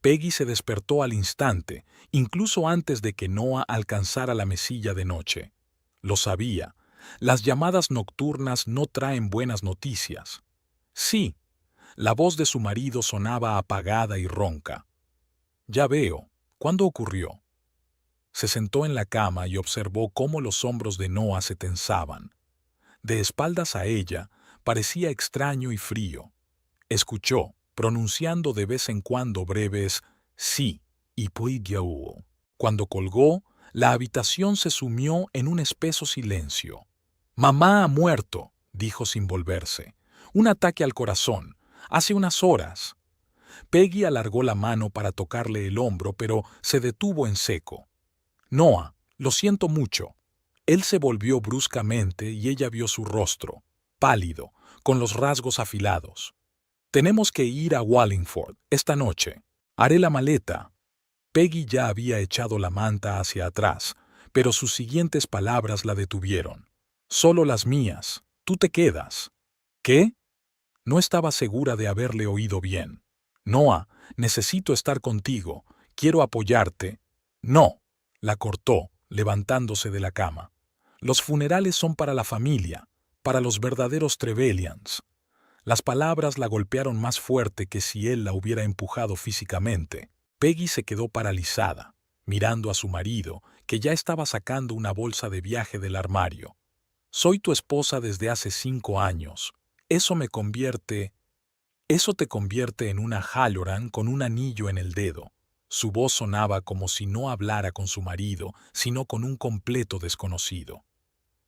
Peggy se despertó al instante, incluso antes de que Noah alcanzara la mesilla de noche. Lo sabía. Las llamadas nocturnas no traen buenas noticias. Sí, la voz de su marido sonaba apagada y ronca. Ya veo. ¿Cuándo ocurrió? Se sentó en la cama y observó cómo los hombros de Noah se tensaban. De espaldas a ella, parecía extraño y frío. Escuchó, pronunciando de vez en cuando breves sí y puigiau. Cuando colgó, la habitación se sumió en un espeso silencio. «Mamá ha muerto», dijo sin volverse. «Un ataque al corazón. Hace unas horas». Peggy alargó la mano para tocarle el hombro, pero se detuvo en seco. «Noah, lo siento mucho». Él se volvió bruscamente y ella vio su rostro, pálido, con los rasgos afilados. «Tenemos que ir a Wallingford esta noche. Haré la maleta». Peggy ya había echado la manta hacia atrás, pero sus siguientes palabras la detuvieron. «Solo las mías. Tú te quedas». «¿Qué?» No estaba segura de haberle oído bien. «Noah, necesito estar contigo. Quiero apoyarte». «No», la cortó, levantándose de la cama. «Los funerales son para la familia, para los verdaderos Trevelyan's». Las palabras la golpearon más fuerte que si él la hubiera empujado físicamente. Peggy se quedó paralizada, mirando a su marido, que ya estaba sacando una bolsa de viaje del armario. «Soy tu esposa desde hace 5 años. Eso te convierte en una Halloran con un anillo en el dedo». Su voz sonaba como si no hablara con su marido, sino con un completo desconocido.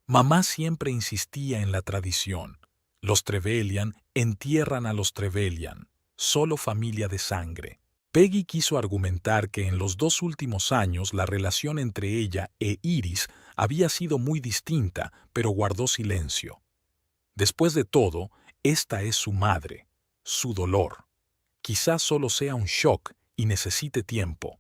Mamá siempre insistía en la tradición. Los Trevelyan entierran a los Trevelyan, solo familia de sangre. Peggy quiso argumentar que en los 2 últimos años la relación entre ella e Iris había sido muy distinta, pero guardó silencio. Después de todo, esta es su madre, su dolor. Quizás solo sea un shock y necesite tiempo.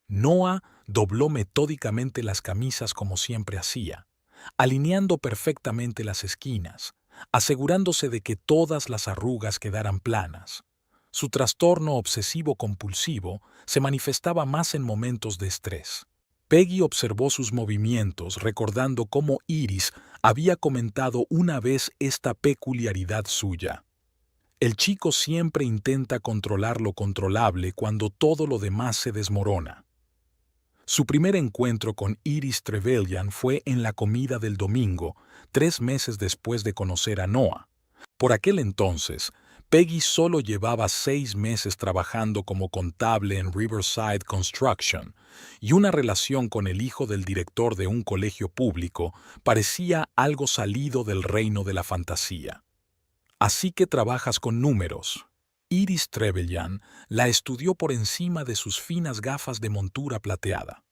Noah dobló metódicamente las camisas como siempre hacía, alineando perfectamente las esquinas, asegurándose de que todas las arrugas quedaran planas. Su trastorno obsesivo-compulsivo se manifestaba más en momentos de estrés. Peggy observó sus movimientos, recordando cómo Iris había comentado una vez esta peculiaridad suya. El chico siempre intenta controlar lo controlable cuando todo lo demás se desmorona. Su primer encuentro con Iris Trevelyan fue en la comida del domingo, 3 meses después de conocer a Noah. Por aquel entonces, Peggy solo llevaba 6 meses trabajando como contable en Riverside Construction, y una relación con el hijo del director de un colegio público parecía algo salido del reino de la fantasía. «Así que trabajas con números». Iris Trevelyan la estudió por encima de sus finas gafas de montura plateada.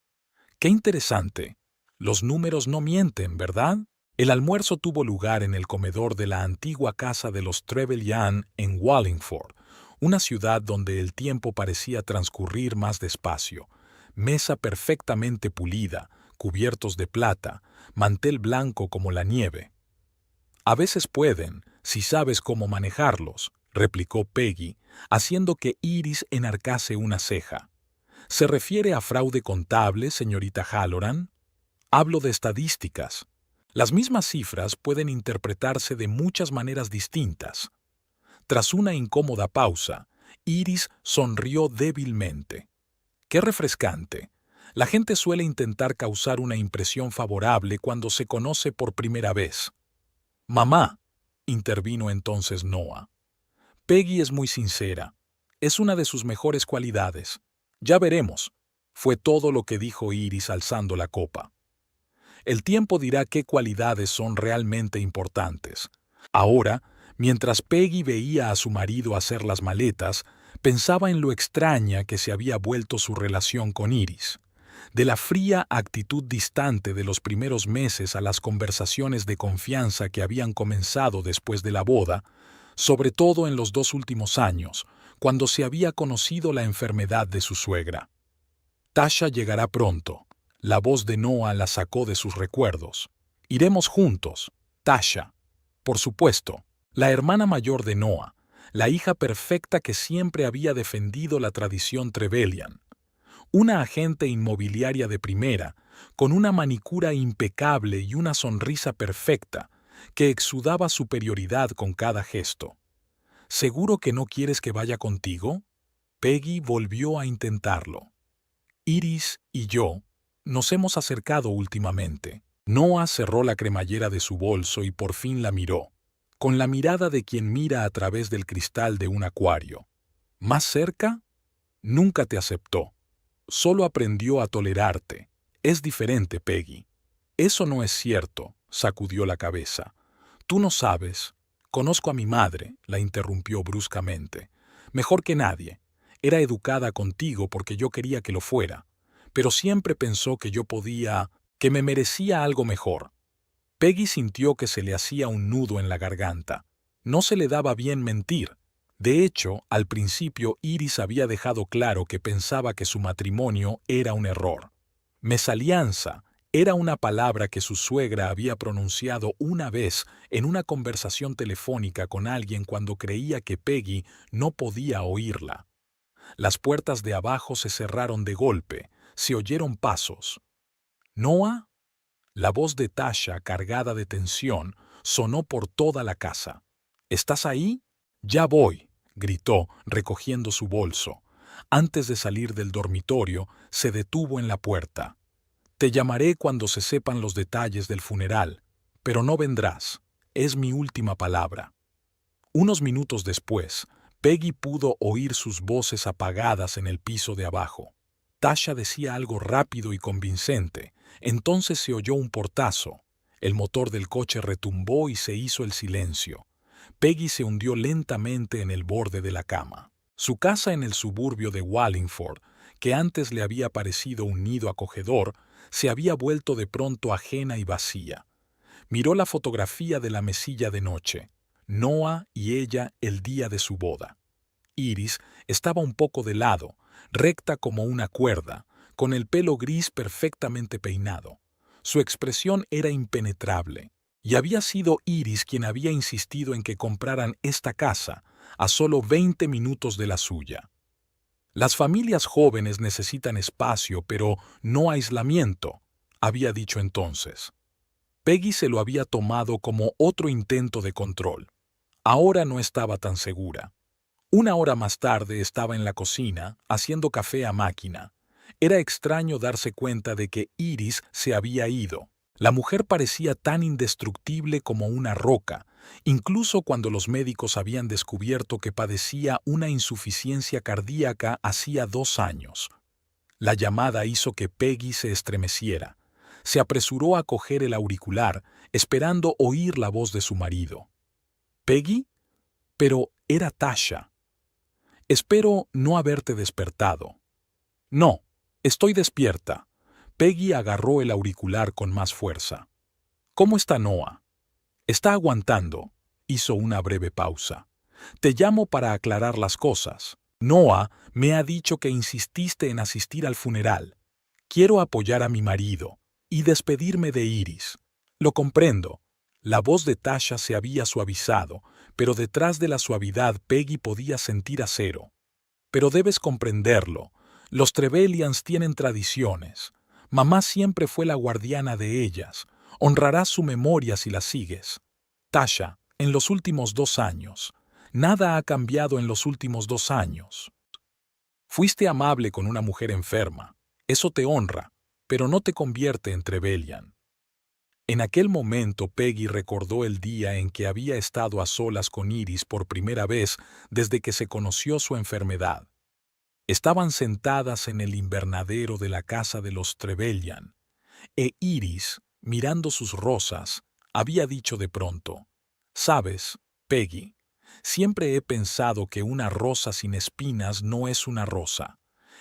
«Qué interesante. Los números no mienten, ¿verdad?» El almuerzo tuvo lugar en el comedor de la antigua casa de los Trevelyan en Wallingford, una ciudad donde el tiempo parecía transcurrir más despacio. Mesa perfectamente pulida, cubiertos de plata, mantel blanco como la nieve. «A veces pueden, si sabes cómo manejarlos», replicó Peggy, haciendo que Iris enarcase una ceja. «¿Se refiere a fraude contable, señorita Halloran?» «Hablo de estadísticas. Las mismas cifras pueden interpretarse de muchas maneras distintas». Tras una incómoda pausa, Iris sonrió débilmente. «Qué refrescante. La gente suele intentar causar una impresión favorable cuando se conoce por primera vez». «Mamá», intervino entonces Noah. «Peggy es muy sincera. Es una de sus mejores cualidades. Ya veremos», fue todo lo que dijo Iris alzando la copa. «El tiempo dirá qué cualidades son realmente importantes». Ahora, mientras Peggy veía a su marido hacer las maletas, pensaba en lo extraña que se había vuelto su relación con Iris. De la fría actitud distante de los primeros meses a las conversaciones de confianza que habían comenzado después de la boda, sobre todo en los 2 últimos años, cuando se había conocido la enfermedad de su suegra. «Tasha llegará pronto». La voz de Noah la sacó de sus recuerdos. «Iremos juntos, Tasha». Por supuesto, la hermana mayor de Noah, la hija perfecta que siempre había defendido la tradición Trevelyan. Una agente inmobiliaria de primera, con una manicura impecable y una sonrisa perfecta, que exudaba superioridad con cada gesto. ¿Seguro que no quieres que vaya contigo? Peggy volvió a intentarlo. Iris y yo nos hemos acercado últimamente. Noah cerró la cremallera de su bolso y por fin la miró, con la mirada de quien mira a través del cristal de un acuario. ¿Más cerca? Nunca te aceptó. Solo aprendió a tolerarte. Es diferente, Peggy. Eso no es cierto, sacudió la cabeza. Tú no sabes. Conozco a mi madre, la interrumpió bruscamente. Mejor que nadie. Era educada contigo porque yo quería que lo fuera, pero siempre pensó que yo podía, que me merecía algo mejor. Peggy sintió que se le hacía un nudo en la garganta. No se le daba bien mentir. De hecho, al principio Iris había dejado claro que pensaba que su matrimonio era un error. Mesalianza era una palabra que su suegra había pronunciado una vez en una conversación telefónica con alguien cuando creía que Peggy no podía oírla. Las puertas de abajo se cerraron de golpe, se oyeron pasos. ¿Noah? La voz de Tasha, cargada de tensión, sonó por toda la casa. ¿Estás ahí? Ya voy, gritó, recogiendo su bolso. Antes de salir del dormitorio, se detuvo en la puerta. Te llamaré cuando se sepan los detalles del funeral, pero no vendrás. Es mi última palabra. Unos minutos después, Peggy pudo oír sus voces apagadas en el piso de abajo. Tasha decía algo rápido y convincente. Entonces se oyó un portazo. El motor del coche retumbó y se hizo el silencio. Peggy se hundió lentamente en el borde de la cama. Su casa en el suburbio de Wallingford, que antes le había parecido un nido acogedor, se había vuelto de pronto ajena y vacía. Miró la fotografía de la mesilla de noche. Noah y ella el día de su boda. Iris estaba un poco de lado, recta como una cuerda, con el pelo gris perfectamente peinado. Su expresión era impenetrable, y había sido Iris quien había insistido en que compraran esta casa, a solo 20 minutos de la suya. Las familias jóvenes necesitan espacio, pero no aislamiento, había dicho entonces. Peggy se lo había tomado como otro intento de control. Ahora no estaba tan segura. Una hora más tarde estaba en la cocina, haciendo café a máquina. Era extraño darse cuenta de que Iris se había ido. La mujer parecía tan indestructible como una roca, incluso cuando los médicos habían descubierto que padecía una insuficiencia cardíaca hacía 2 años. La llamada hizo que Peggy se estremeciera. Se apresuró a coger el auricular, esperando oír la voz de su marido. ¿Peggy? Pero era Tasha. Espero no haberte despertado. No, estoy despierta. Peggy agarró el auricular con más fuerza. ¿Cómo está Noah? Está aguantando. Hizo una breve pausa. Te llamo para aclarar las cosas. Noah me ha dicho que insististe en asistir al funeral. Quiero apoyar a mi marido y despedirme de Iris. Lo comprendo. La voz de Tasha se había suavizado, pero detrás de la suavidad Peggy podía sentir acero. Pero debes comprenderlo. Los Trevelyan's tienen tradiciones. Mamá siempre fue la guardiana de ellas. Honrarás su memoria si la sigues. Tasha, en los últimos 2 años. Nada ha cambiado en los últimos 2 años. Fuiste amable con una mujer enferma. Eso te honra, pero no te convierte en Trevelyan. En aquel momento Peggy recordó el día en que había estado a solas con Iris por primera vez desde que se conoció su enfermedad. Estaban sentadas en el invernadero de la casa de los Trevelyan, e Iris, mirando sus rosas, había dicho de pronto: «Sabes, Peggy, siempre he pensado que una rosa sin espinas no es una rosa.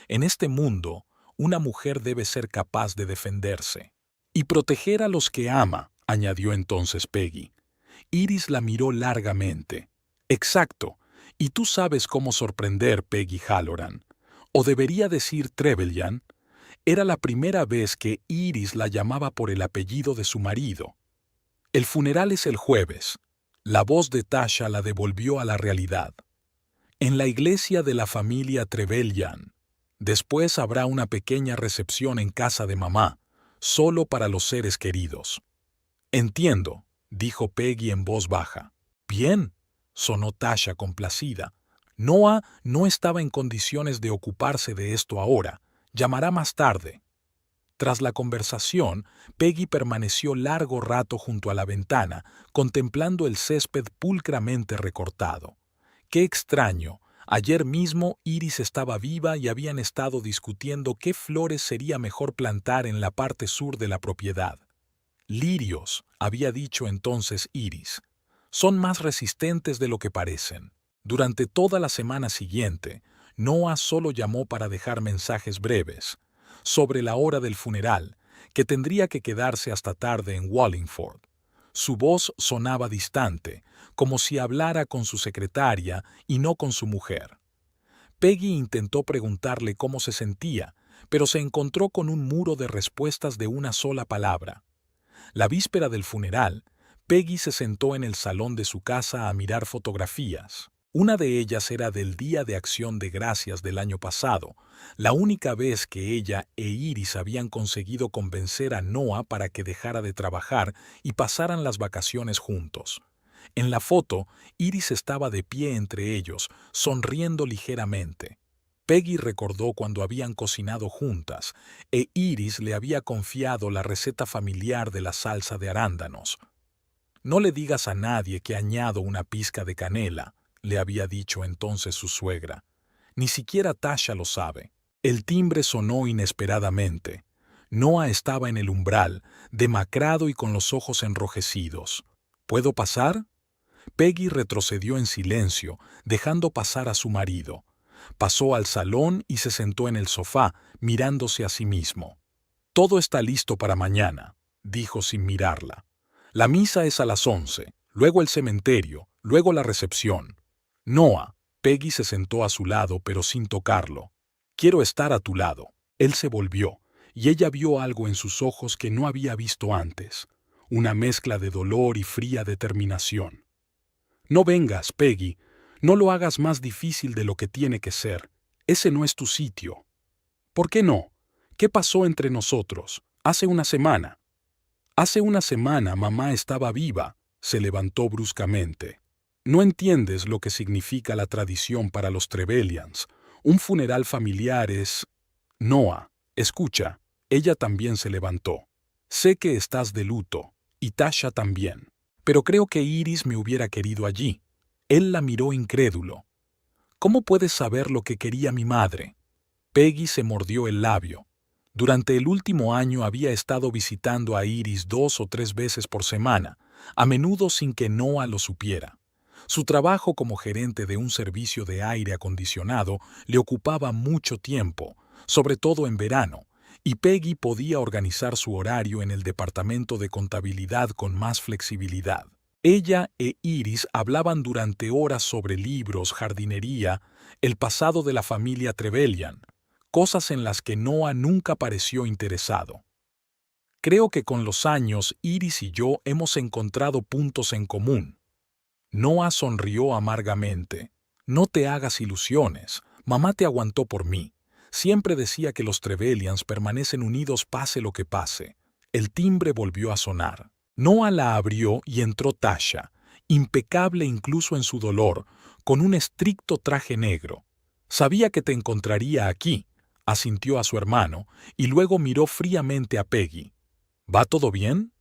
En este mundo, una mujer debe ser capaz de defenderse. Y proteger a los que ama», añadió entonces Peggy. Iris la miró largamente. «Exacto, y tú sabes cómo sorprender, Peggy Halloran. O debería decir Trevelyan». Era la primera vez que Iris la llamaba por el apellido de su marido. «El funeral es el jueves». La voz de Tasha la devolvió a la realidad. En la iglesia de la familia Trevelyan. Después habrá una pequeña recepción en casa de mamá, solo para los seres queridos. Entiendo, dijo Peggy en voz baja. Bien, sonó Tasha complacida. Noah no estaba en condiciones de ocuparse de esto ahora. Llamará más tarde. Tras la conversación, Peggy permaneció largo rato junto a la ventana, contemplando el césped pulcramente recortado. Qué extraño. Ayer mismo Iris estaba viva y habían estado discutiendo qué flores sería mejor plantar en la parte sur de la propiedad. Lirios, había dicho entonces Iris. Son más resistentes de lo que parecen. Durante toda la semana siguiente, Noah solo llamó para dejar mensajes breves sobre la hora del funeral, que tendría que quedarse hasta tarde en Wallingford. Su voz sonaba distante, como si hablara con su secretaria y no con su mujer. Peggy intentó preguntarle cómo se sentía, pero se encontró con un muro de respuestas de una sola palabra. La víspera del funeral, Peggy se sentó en el salón de su casa a mirar fotografías. Una de ellas era del Día de Acción de Gracias del año pasado, la única vez que ella e Iris habían conseguido convencer a Noah para que dejara de trabajar y pasaran las vacaciones juntos. En la foto, Iris estaba de pie entre ellos, sonriendo ligeramente. Peggy recordó cuando habían cocinado juntas, e Iris le había confiado la receta familiar de la salsa de arándanos. «No le digas a nadie que añado una pizca de canela», le había dicho entonces su suegra. «Ni siquiera Tasha lo sabe». El timbre sonó inesperadamente. Noah estaba en el umbral, demacrado y con los ojos enrojecidos. «¿Puedo pasar?» Peggy retrocedió en silencio, dejando pasar a su marido. Pasó al salón y se sentó en el sofá, mirándose a sí mismo. «Todo está listo para mañana», dijo sin mirarla. «La misa es a las 11, luego el cementerio, luego la recepción». «Noah», Peggy se sentó a su lado pero sin tocarlo. «Quiero estar a tu lado». Él se volvió, y ella vio algo en sus ojos que no había visto antes, una mezcla de dolor y fría determinación. «No vengas, Peggy. No lo hagas más difícil de lo que tiene que ser. Ese no es tu sitio». «¿Por qué no? ¿Qué pasó entre nosotros? Hace una semana». «Hace una semana mamá estaba viva», se levantó bruscamente. «No entiendes lo que significa la tradición para los Trevelyan's. Un funeral familiar es...» «Noah, escucha». Ella también se levantó. «Sé que estás de luto, y Tasha también. Pero creo que Iris me hubiera querido allí». Él la miró incrédulo. «¿Cómo puedes saber lo que quería mi madre?» Peggy se mordió el labio. Durante el último año había estado visitando a Iris 2 o 3 veces por semana, a menudo sin que Noah lo supiera. Su trabajo como gerente de un servicio de aire acondicionado le ocupaba mucho tiempo, sobre todo en verano, y Peggy podía organizar su horario en el departamento de contabilidad con más flexibilidad. Ella e Iris hablaban durante horas sobre libros, jardinería, el pasado de la familia Trevelyan, cosas en las que Noah nunca pareció interesado. «Creo que con los años Iris y yo hemos encontrado puntos en común». Noah sonrió amargamente. «No te hagas ilusiones. Mamá te aguantó por mí. Siempre decía que los Trevelyan's permanecen unidos pase lo que pase». El timbre volvió a sonar. Noah la abrió y entró Tasha, impecable incluso en su dolor, con un estricto traje negro. «Sabía que te encontraría aquí», asintió a su hermano, y luego miró fríamente a Peggy. «¿Va todo bien?»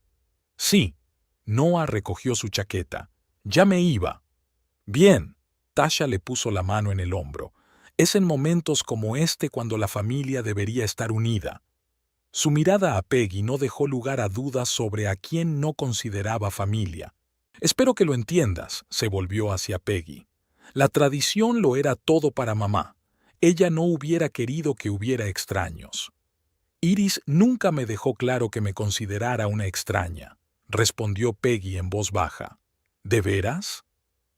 «Sí». Noah recogió su chaqueta. «Ya me iba». «Bien». Tasha le puso la mano en el hombro. «Es en momentos como este cuando la familia debería estar unida». Su mirada a Peggy no dejó lugar a dudas sobre a quién no consideraba familia. «Espero que lo entiendas», se volvió hacia Peggy. «La tradición lo era todo para mamá. Ella no hubiera querido que hubiera extraños». «Iris nunca me dejó claro que me considerara una extraña», respondió Peggy en voz baja. «¿De veras?»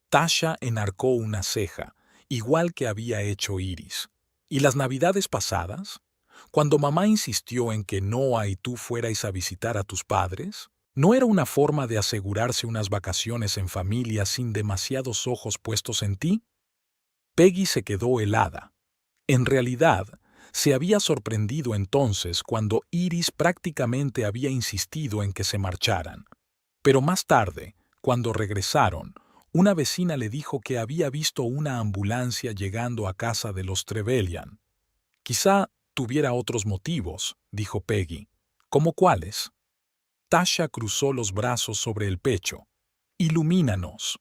Tasha enarcó una ceja, igual que había hecho Iris. «¿Y las navidades pasadas? Cuando mamá insistió en que Noah y tú fuerais a visitar a tus padres, ¿no era una forma de asegurarse unas vacaciones en familia sin demasiados ojos puestos en ti?» Peggy se quedó helada. En realidad, se había sorprendido entonces cuando Iris prácticamente había insistido en que se marcharan. Pero más tarde, cuando regresaron, una vecina le dijo que había visto una ambulancia llegando a casa de los Trevelyan. Quizá tuviera otros motivos, dijo Peggy. ¿Cómo cuáles? Tasha cruzó los brazos sobre el pecho. Ilumínanos.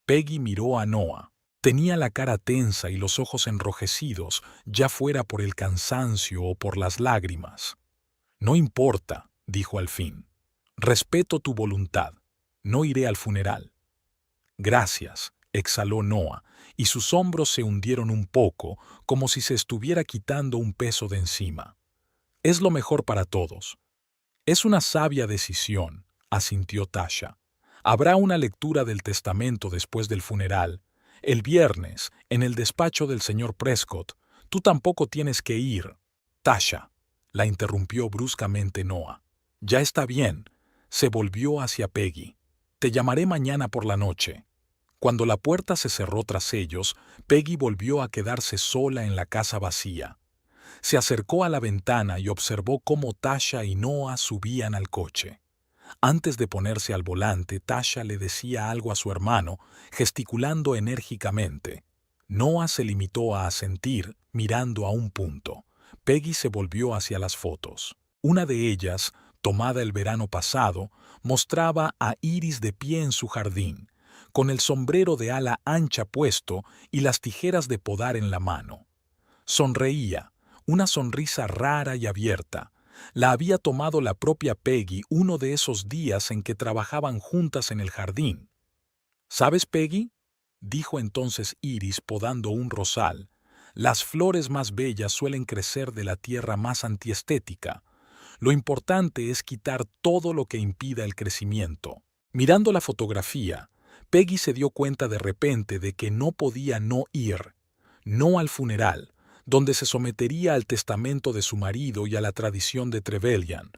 Peggy miró a Noah. Tenía la cara tensa y los ojos enrojecidos, ya fuera por el cansancio o por las lágrimas. No importa, dijo al fin. Respeto tu voluntad. No iré al funeral. Gracias, exhaló Noah, y sus hombros se hundieron un poco, como si se estuviera quitando un peso de encima. Es lo mejor para todos. Es una sabia decisión, asintió Tasha. Habrá una lectura del testamento después del funeral. El viernes, en el despacho del señor Prescott. Tú tampoco tienes que ir. Tasha, la interrumpió bruscamente Noah. Ya está bien. Se volvió hacia Peggy. Te llamaré mañana por la noche. Cuando la puerta se cerró tras ellos, Peggy volvió a quedarse sola en la casa vacía. Se acercó a la ventana y observó cómo Tasha y Noah subían al coche. Antes de ponerse al volante, Tasha le decía algo a su hermano, gesticulando enérgicamente. Noah se limitó a asentir, mirando a un punto. Peggy se volvió hacia las fotos. Una de ellas, tomada el verano pasado, mostraba a Iris de pie en su jardín, con el sombrero de ala ancha puesto y las tijeras de podar en la mano. Sonreía, una sonrisa rara y abierta. La había tomado la propia Peggy uno de esos días en que trabajaban juntas en el jardín. ¿Sabes, Peggy?, dijo entonces Iris podando un rosal. Las flores más bellas suelen crecer de la tierra más antiestética. Lo importante es quitar todo lo que impida el crecimiento. Mirando la fotografía, Peggy se dio cuenta de repente de que no podía no ir, no al funeral, donde se sometería al testamento de su marido y a la tradición de Trevelyan,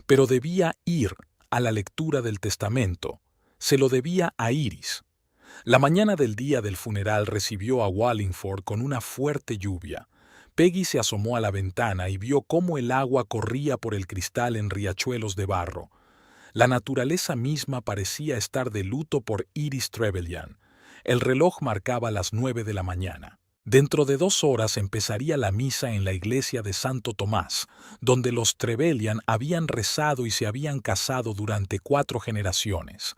pero debía ir a la lectura del testamento. Se lo debía a Iris. La mañana del día del funeral recibió a Wallingford con una fuerte lluvia. Peggy se asomó a la ventana y vio cómo el agua corría por el cristal en riachuelos de barro. La naturaleza misma parecía estar de luto por Iris Trevelyan. El reloj marcaba las 9 de la mañana. Dentro de 2 horas empezaría la misa en la iglesia de Santo Tomás, donde los Trevelyan habían rezado y se habían casado durante 4 generaciones.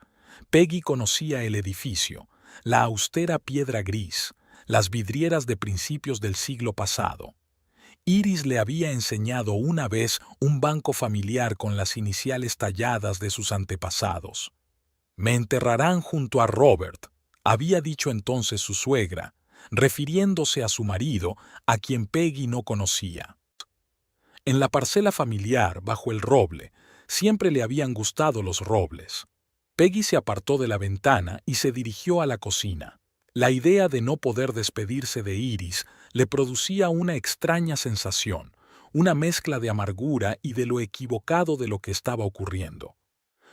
Peggy conocía el edificio, la austera piedra gris, las vidrieras de principios del siglo pasado. Iris le había enseñado una vez un banco familiar con las iniciales talladas de sus antepasados. «Me enterrarán junto a Robert», había dicho entonces su suegra, refiriéndose a su marido, a quien Peggy no conocía. En la parcela familiar, bajo el roble, siempre le habían gustado los robles. Peggy se apartó de la ventana y se dirigió a la cocina. La idea de no poder despedirse de Iris le producía una extraña sensación, una mezcla de amargura y de lo equivocado de lo que estaba ocurriendo.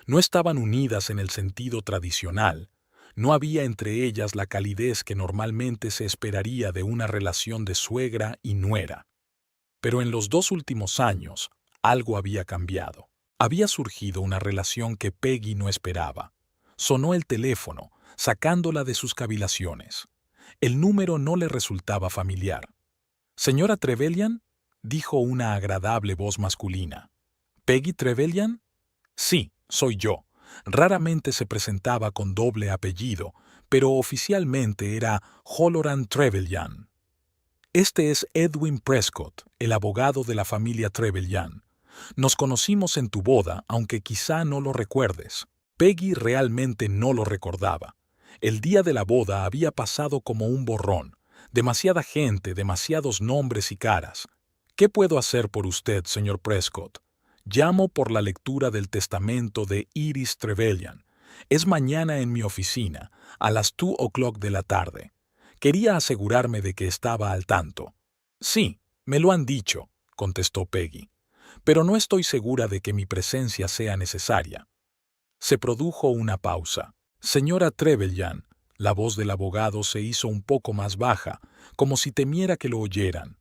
No estaban unidas en el sentido tradicional. No había entre ellas la calidez que normalmente se esperaría de una relación de suegra y nuera. Pero en los 2 últimos años, algo había cambiado. Había surgido una relación que Peggy no esperaba. Sonó el teléfono, sacándola de sus cavilaciones. El número no le resultaba familiar. «¿Señora Trevelyan?», dijo una agradable voz masculina. «¿Peggy Trevelyan?» «Sí, soy yo». Raramente se presentaba con doble apellido, pero oficialmente era Halloran Trevelyan. «Este es Edwin Prescott, el abogado de la familia Trevelyan. Nos conocimos en tu boda, aunque quizá no lo recuerdes». Peggy realmente no lo recordaba. El día de la boda había pasado como un borrón. Demasiada gente, demasiados nombres y caras. «¿Qué puedo hacer por usted, señor Prescott?» «Llamo por la lectura del testamento de Iris Trevelyan. Es mañana en mi oficina, a las 2 o'clock de la tarde. Quería asegurarme de que estaba al tanto». «Sí, me lo han dicho», contestó Peggy. «Pero no estoy segura de que mi presencia sea necesaria». Se produjo una pausa. «Señora Trevelyan», La voz del abogado se hizo un poco más baja, como si temiera que lo oyeran.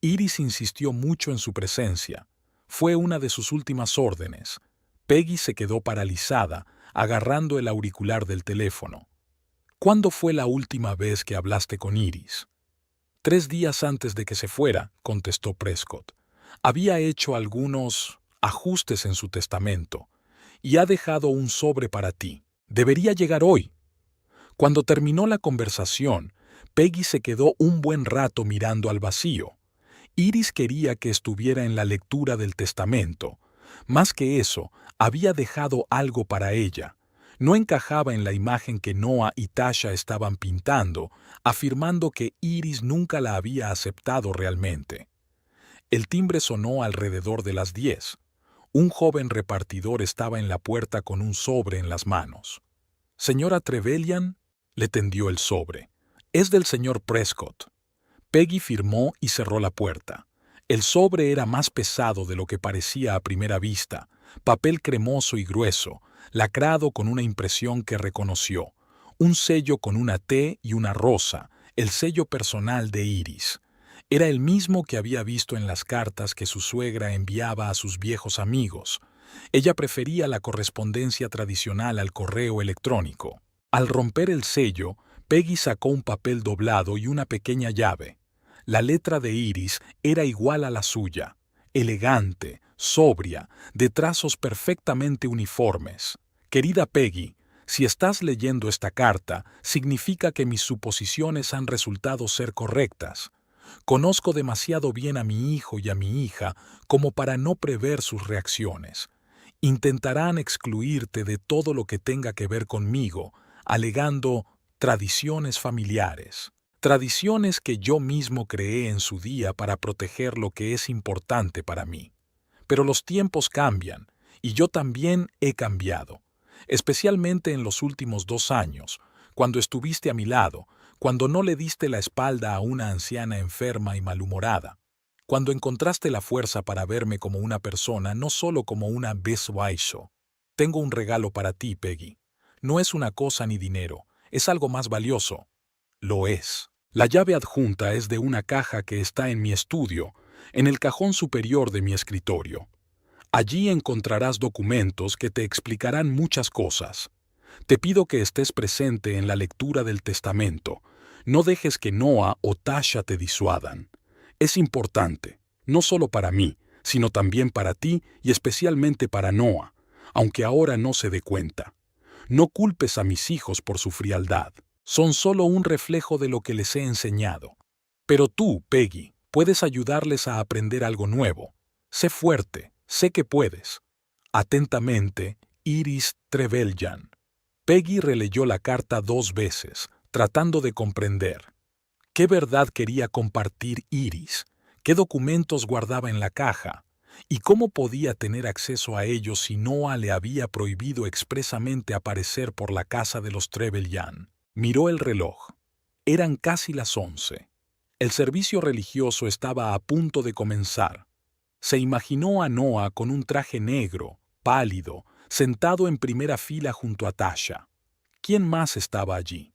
Iris insistió mucho en su presencia. Fue una de sus últimas órdenes. Peggy se quedó paralizada, agarrando el auricular del teléfono. ¿Cuándo fue la última vez que hablaste con Iris? 3 días antes de que se fuera, contestó Prescott. Había hecho algunos ajustes en su testamento y ha dejado un sobre para ti. Debería llegar hoy. Cuando terminó la conversación, Peggy se quedó un buen rato mirando al vacío. Iris quería que estuviera en la lectura del testamento. Más que eso, había dejado algo para ella. No encajaba en la imagen que Noah y Tasha estaban pintando, afirmando que Iris nunca la había aceptado realmente. El timbre sonó alrededor de las 10. Un joven repartidor estaba en la puerta con un sobre en las manos. «Señora Trevelyan», le tendió el sobre. «Es del señor Prescott». Peggy firmó y cerró la puerta. El sobre era más pesado de lo que parecía a primera vista, papel cremoso y grueso, lacrado con una impresión que reconoció, un sello con una T y una rosa, el sello personal de Iris. Era el mismo que había visto en las cartas que su suegra enviaba a sus viejos amigos. Ella prefería la correspondencia tradicional al correo electrónico. Al romper el sello, Peggy sacó un papel doblado y una pequeña llave. La letra de Iris era igual a la suya, elegante, sobria, de trazos perfectamente uniformes. «Querida Peggy, si estás leyendo esta carta, significa que mis suposiciones han resultado ser correctas. Conozco demasiado bien a mi hijo y a mi hija como para no prever sus reacciones. Intentarán excluirte de todo lo que tenga que ver conmigo, alegando tradiciones familiares. Tradiciones que yo mismo creé en su día para proteger lo que es importante para mí. Pero los tiempos cambian, y yo también he cambiado, especialmente en los últimos 2 años, cuando estuviste a mi lado, cuando no le diste la espalda a una anciana enferma y malhumorada, cuando encontraste la fuerza para verme como una persona, no solo como una beswaisho. Tengo un regalo para ti, Peggy. No es una cosa ni dinero, es algo más valioso. Lo es. La llave adjunta es de una caja que está en mi estudio, en el cajón superior de mi escritorio. Allí encontrarás documentos que te explicarán muchas cosas. Te pido que estés presente en la lectura del testamento. No dejes que Noah o Tasha te disuadan. Es importante, no solo para mí, sino también para ti y especialmente para Noah, aunque ahora no se dé cuenta. No culpes a mis hijos por su frialdad. Son solo un reflejo de lo que les he enseñado. Pero tú, Peggy, puedes ayudarles a aprender algo nuevo. Sé fuerte, sé que puedes. Atentamente, Iris Trevelyan. Peggy releyó la carta 2 veces, tratando de comprender. ¿Qué verdad quería compartir Iris? ¿Qué documentos guardaba en la caja? ¿Y cómo podía tener acceso a ellos si Noah le había prohibido expresamente aparecer por la casa de los Trevelyan? Miró el reloj. Eran casi las 11. El servicio religioso estaba a punto de comenzar. Se imaginó a Noah con un traje negro, pálido, sentado en primera fila junto a Tasha. ¿Quién más estaba allí?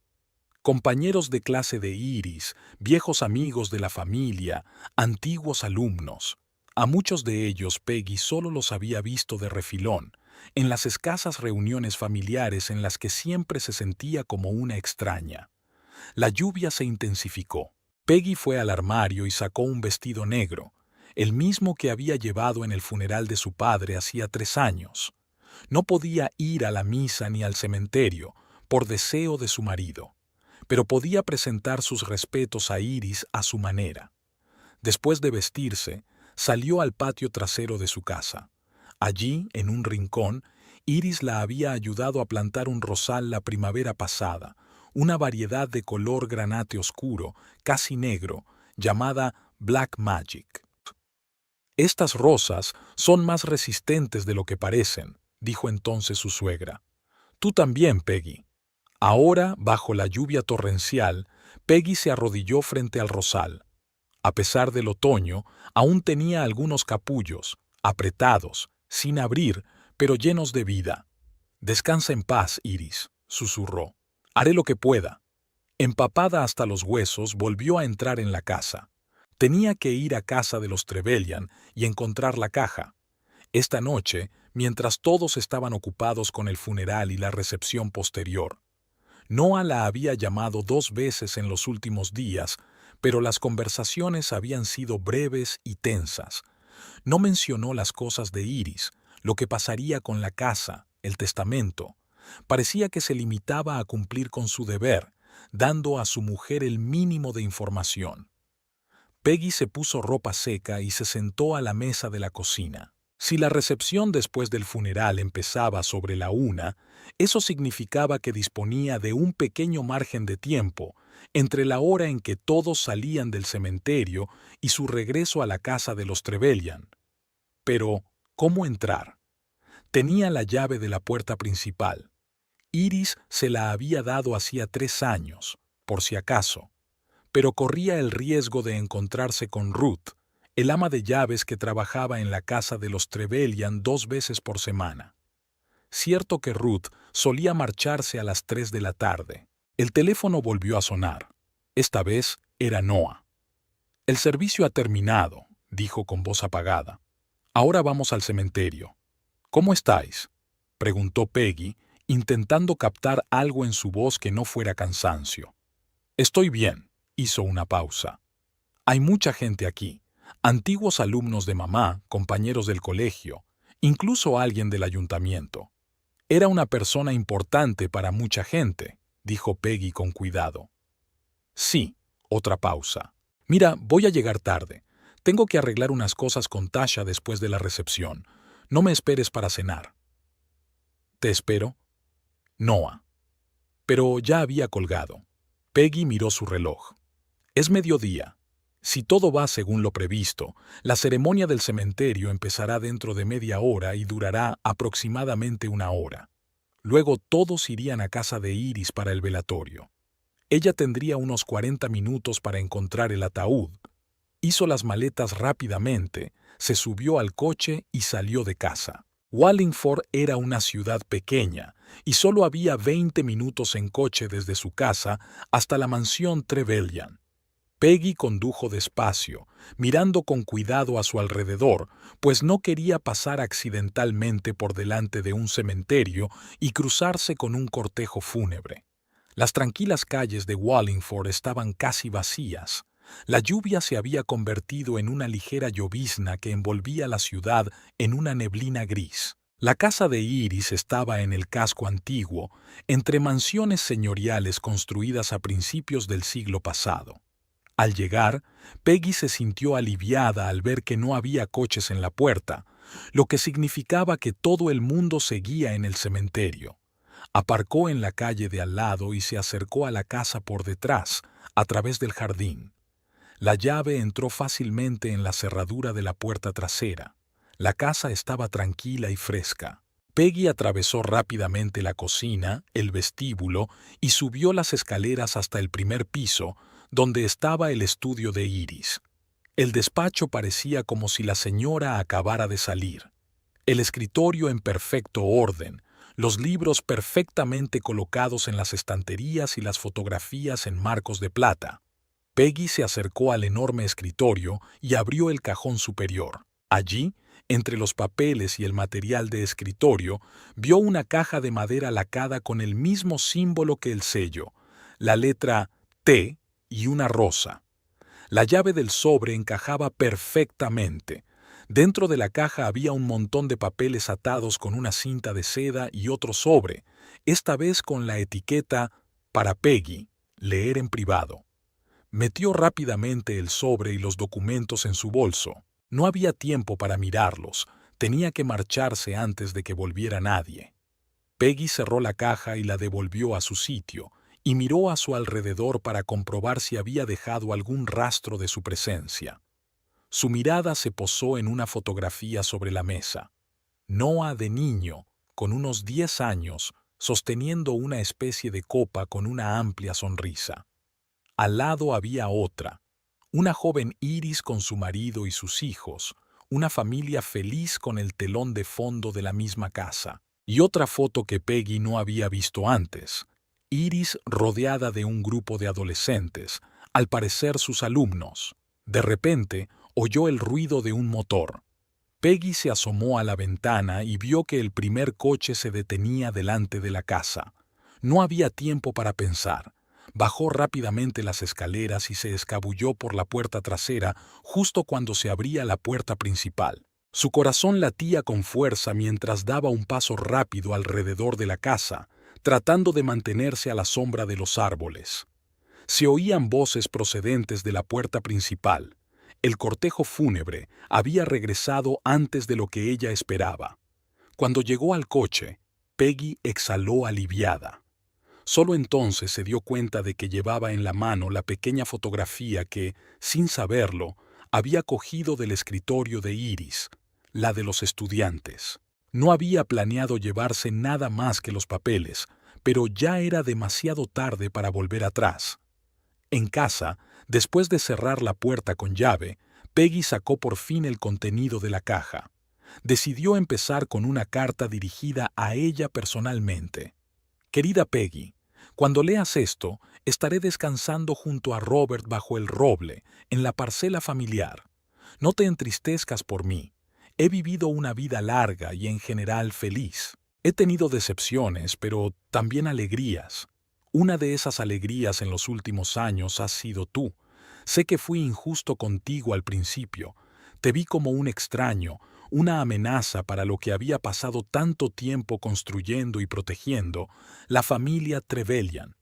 Compañeros de clase de Iris, viejos amigos de la familia, antiguos alumnos. A muchos de ellos Peggy solo los había visto de refilón, en las escasas reuniones familiares en las que siempre se sentía como una extraña. La lluvia se intensificó. Peggy fue al armario y sacó un vestido negro, el mismo que había llevado en el funeral de su padre hacía 3 años. No podía ir a la misa ni al cementerio, por deseo de su marido, pero podía presentar sus respetos a Iris a su manera. Después de vestirse, salió al patio trasero de su casa. Allí, en un rincón, Iris la había ayudado a plantar un rosal la primavera pasada, una variedad de color granate oscuro, casi negro, llamada Black Magic. «Estas rosas son más resistentes de lo que parecen», dijo entonces su suegra. «Tú también, Peggy». Ahora, bajo la lluvia torrencial, Peggy se arrodilló frente al rosal. A pesar del otoño, aún tenía algunos capullos, apretados, sin abrir, pero llenos de vida. «Descansa en paz, Iris», susurró. Haré lo que pueda. Empapada hasta los huesos, volvió a entrar en la casa. Tenía que ir a casa de los Trevelyan y encontrar la caja. Esta noche, mientras todos estaban ocupados con el funeral y la recepción posterior. Noah la había llamado 2 veces en los últimos días, pero las conversaciones habían sido breves y tensas. No mencionó las cosas de Iris, lo que pasaría con la casa, el testamento. Parecía que se limitaba a cumplir con su deber, dando a su mujer el mínimo de información. Peggy se puso ropa seca y se sentó a la mesa de la cocina. Si la recepción después del funeral empezaba sobre la 1, eso significaba que disponía de un pequeño margen de tiempo entre la hora en que todos salían del cementerio y su regreso a la casa de los Trevelyan. Pero, ¿cómo entrar? Tenía la llave de la puerta principal. Iris se la había dado hacía 3 años, por si acaso, pero corría el riesgo de encontrarse con Ruth, el ama de llaves que trabajaba en la casa de los Trevelyan 2 veces por semana. Cierto que Ruth solía marcharse a las 3 de la tarde. El teléfono volvió a sonar. Esta vez era Noah. «El servicio ha terminado», dijo con voz apagada. «Ahora vamos al cementerio». «¿Cómo estáis?», preguntó Peggy, intentando captar algo en su voz que no fuera cansancio. «Estoy bien», hizo una pausa. «Hay mucha gente aquí. Antiguos alumnos de mamá, compañeros del colegio, incluso alguien del ayuntamiento. Era una persona importante para mucha gente», dijo Peggy con cuidado. «Sí», otra pausa. «Mira, voy a llegar tarde. Tengo que arreglar unas cosas con Tasha después de la recepción. No me esperes para cenar». «¿Te espero?» «Noah». Pero ya había colgado. Peggy miró su reloj. «Es mediodía. Si todo va según lo previsto, la ceremonia del cementerio empezará dentro de media hora y durará aproximadamente 1 hora. Luego todos irían a casa de Iris para el velatorio. Ella tendría unos 40 minutos para encontrar el ataúd. Hizo las maletas rápidamente, se subió al coche y salió de casa. Wallingford era una ciudad pequeña y solo había 20 minutos en coche desde su casa hasta la mansión Trevelyan. Peggy condujo despacio, mirando con cuidado a su alrededor, pues no quería pasar accidentalmente por delante de un cementerio y cruzarse con un cortejo fúnebre. Las tranquilas calles de Wallingford estaban casi vacías. La lluvia se había convertido en una ligera llovizna que envolvía la ciudad en una neblina gris. La casa de Iris estaba en el casco antiguo, entre mansiones señoriales construidas a principios del siglo pasado. Al llegar, Peggy se sintió aliviada al ver que no había coches en la puerta, lo que significaba que todo el mundo seguía en el cementerio. Aparcó en la calle de al lado y se acercó a la casa por detrás, a través del jardín. La llave entró fácilmente en la cerradura de la puerta trasera. La casa estaba tranquila y fresca. Peggy atravesó rápidamente la cocina, el vestíbulo y subió las escaleras hasta el primer piso, donde estaba el estudio de Iris. El despacho parecía como si la señora acabara de salir. El escritorio en perfecto orden, los libros perfectamente colocados en las estanterías y las fotografías en marcos de plata. Peggy se acercó al enorme escritorio y abrió el cajón superior. Allí, entre los papeles y el material de escritorio, vio una caja de madera lacada con el mismo símbolo que el sello, la letra T y una rosa. La llave del sobre encajaba perfectamente. Dentro de la caja había un montón de papeles atados con una cinta de seda y otro sobre, esta vez con la etiqueta «Para Peggy, leer en privado». Metió rápidamente el sobre y los documentos en su bolso. No había tiempo para mirarlos, tenía que marcharse antes de que volviera nadie. Peggy cerró la caja y la devolvió a su sitio, y miró a su alrededor para comprobar si había dejado algún rastro de su presencia. Su mirada se posó en una fotografía sobre la mesa. Noah de niño, con unos 10 años, sosteniendo una especie de copa con una amplia sonrisa. Al lado había otra, una joven Iris con su marido y sus hijos, una familia feliz con el telón de fondo de la misma casa. Y otra foto que Peggy no había visto antes. Iris rodeada de un grupo de adolescentes, al parecer sus alumnos. De repente, oyó el ruido de un motor. Peggy se asomó a la ventana y vio que el primer coche se detenía delante de la casa. No había tiempo para pensar. Bajó rápidamente las escaleras y se escabulló por la puerta trasera justo cuando se abría la puerta principal. Su corazón latía con fuerza mientras daba un paso rápido alrededor de la casa, tratando de mantenerse a la sombra de los árboles. Se oían voces procedentes de la puerta principal. El cortejo fúnebre había regresado antes de lo que ella esperaba. Cuando llegó al coche, Peggy exhaló aliviada. Solo entonces se dio cuenta de que llevaba en la mano la pequeña fotografía que, sin saberlo, había cogido del escritorio de Iris, la de los estudiantes. No había planeado llevarse nada más que los papeles, pero ya era demasiado tarde para volver atrás. En casa, después de cerrar la puerta con llave, Peggy sacó por fin el contenido de la caja. Decidió empezar con una carta dirigida a ella personalmente. Querida Peggy, cuando leas esto, estaré descansando junto a Robert bajo el roble, en la parcela familiar. No te entristezcas por mí. He vivido una vida larga y en general feliz. He tenido decepciones, pero también alegrías. Una de esas alegrías en los últimos años has sido tú. Sé que fui injusto contigo al principio. Te vi como un extraño, una amenaza para lo que había pasado tanto tiempo construyendo y protegiendo, la familia Trevelyan.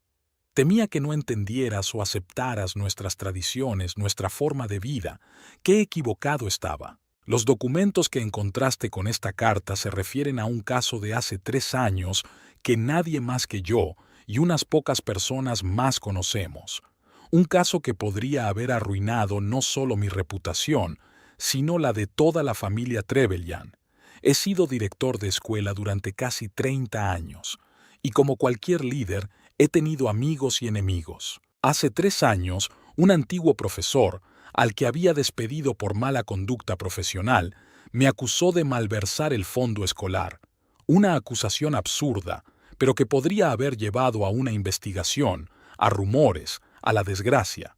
Temía que no entendieras o aceptaras nuestras tradiciones, nuestra forma de vida. Qué equivocado estaba. Los documentos que encontraste con esta carta se refieren a un caso de hace 3 años que nadie más que yo y unas pocas personas más conocemos. Un caso que podría haber arruinado no solo mi reputación, sino la de toda la familia Trevelyan. He sido director de escuela durante casi 30 años, y como cualquier líder, he tenido amigos y enemigos. Hace 3 años, un antiguo profesor, al que había despedido por mala conducta profesional, me acusó de malversar el fondo escolar. Una acusación absurda, pero que podría haber llevado a una investigación, a rumores, a la desgracia.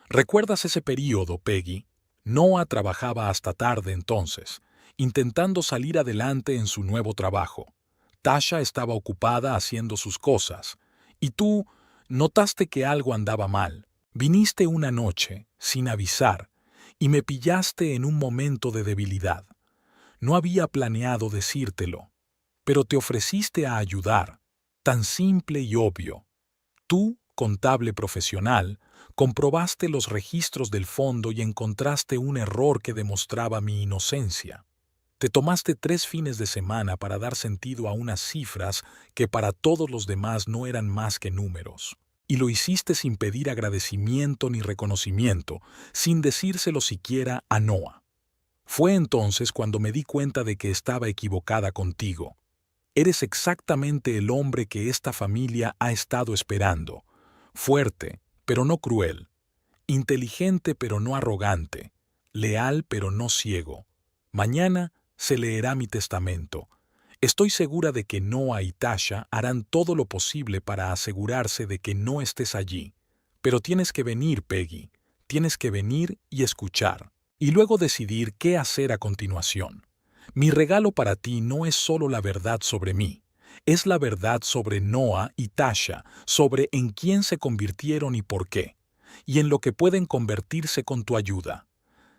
¿Recuerdas ese período, Peggy? Noah trabajaba hasta tarde entonces, intentando salir adelante en su nuevo trabajo. Tasha estaba ocupada haciendo sus cosas, y tú notaste que algo andaba mal. Viniste una noche, sin avisar, y me pillaste en un momento de debilidad. No había planeado decírtelo, pero te ofreciste a ayudar, tan simple y obvio. Tú, contable profesional, comprobaste los registros del fondo y encontraste un error que demostraba mi inocencia. Te tomaste 3 fines de semana para dar sentido a unas cifras que para todos los demás no eran más que números. Y lo hiciste sin pedir agradecimiento ni reconocimiento, sin decírselo siquiera a Noah. Fue entonces cuando me di cuenta de que estaba equivocada contigo. Eres exactamente el hombre que esta familia ha estado esperando. Fuerte, pero no cruel. Inteligente, pero no arrogante. Leal, pero no ciego. Mañana se leerá mi testamento. Estoy segura de que Noah y Tasha harán todo lo posible para asegurarse de que no estés allí. Pero tienes que venir, Peggy. Tienes que venir y escuchar. Y luego decidir qué hacer a continuación. Mi regalo para ti no es solo la verdad sobre mí. Es la verdad sobre Noah y Tasha, sobre en quién se convirtieron y por qué, y en lo que pueden convertirse con tu ayuda.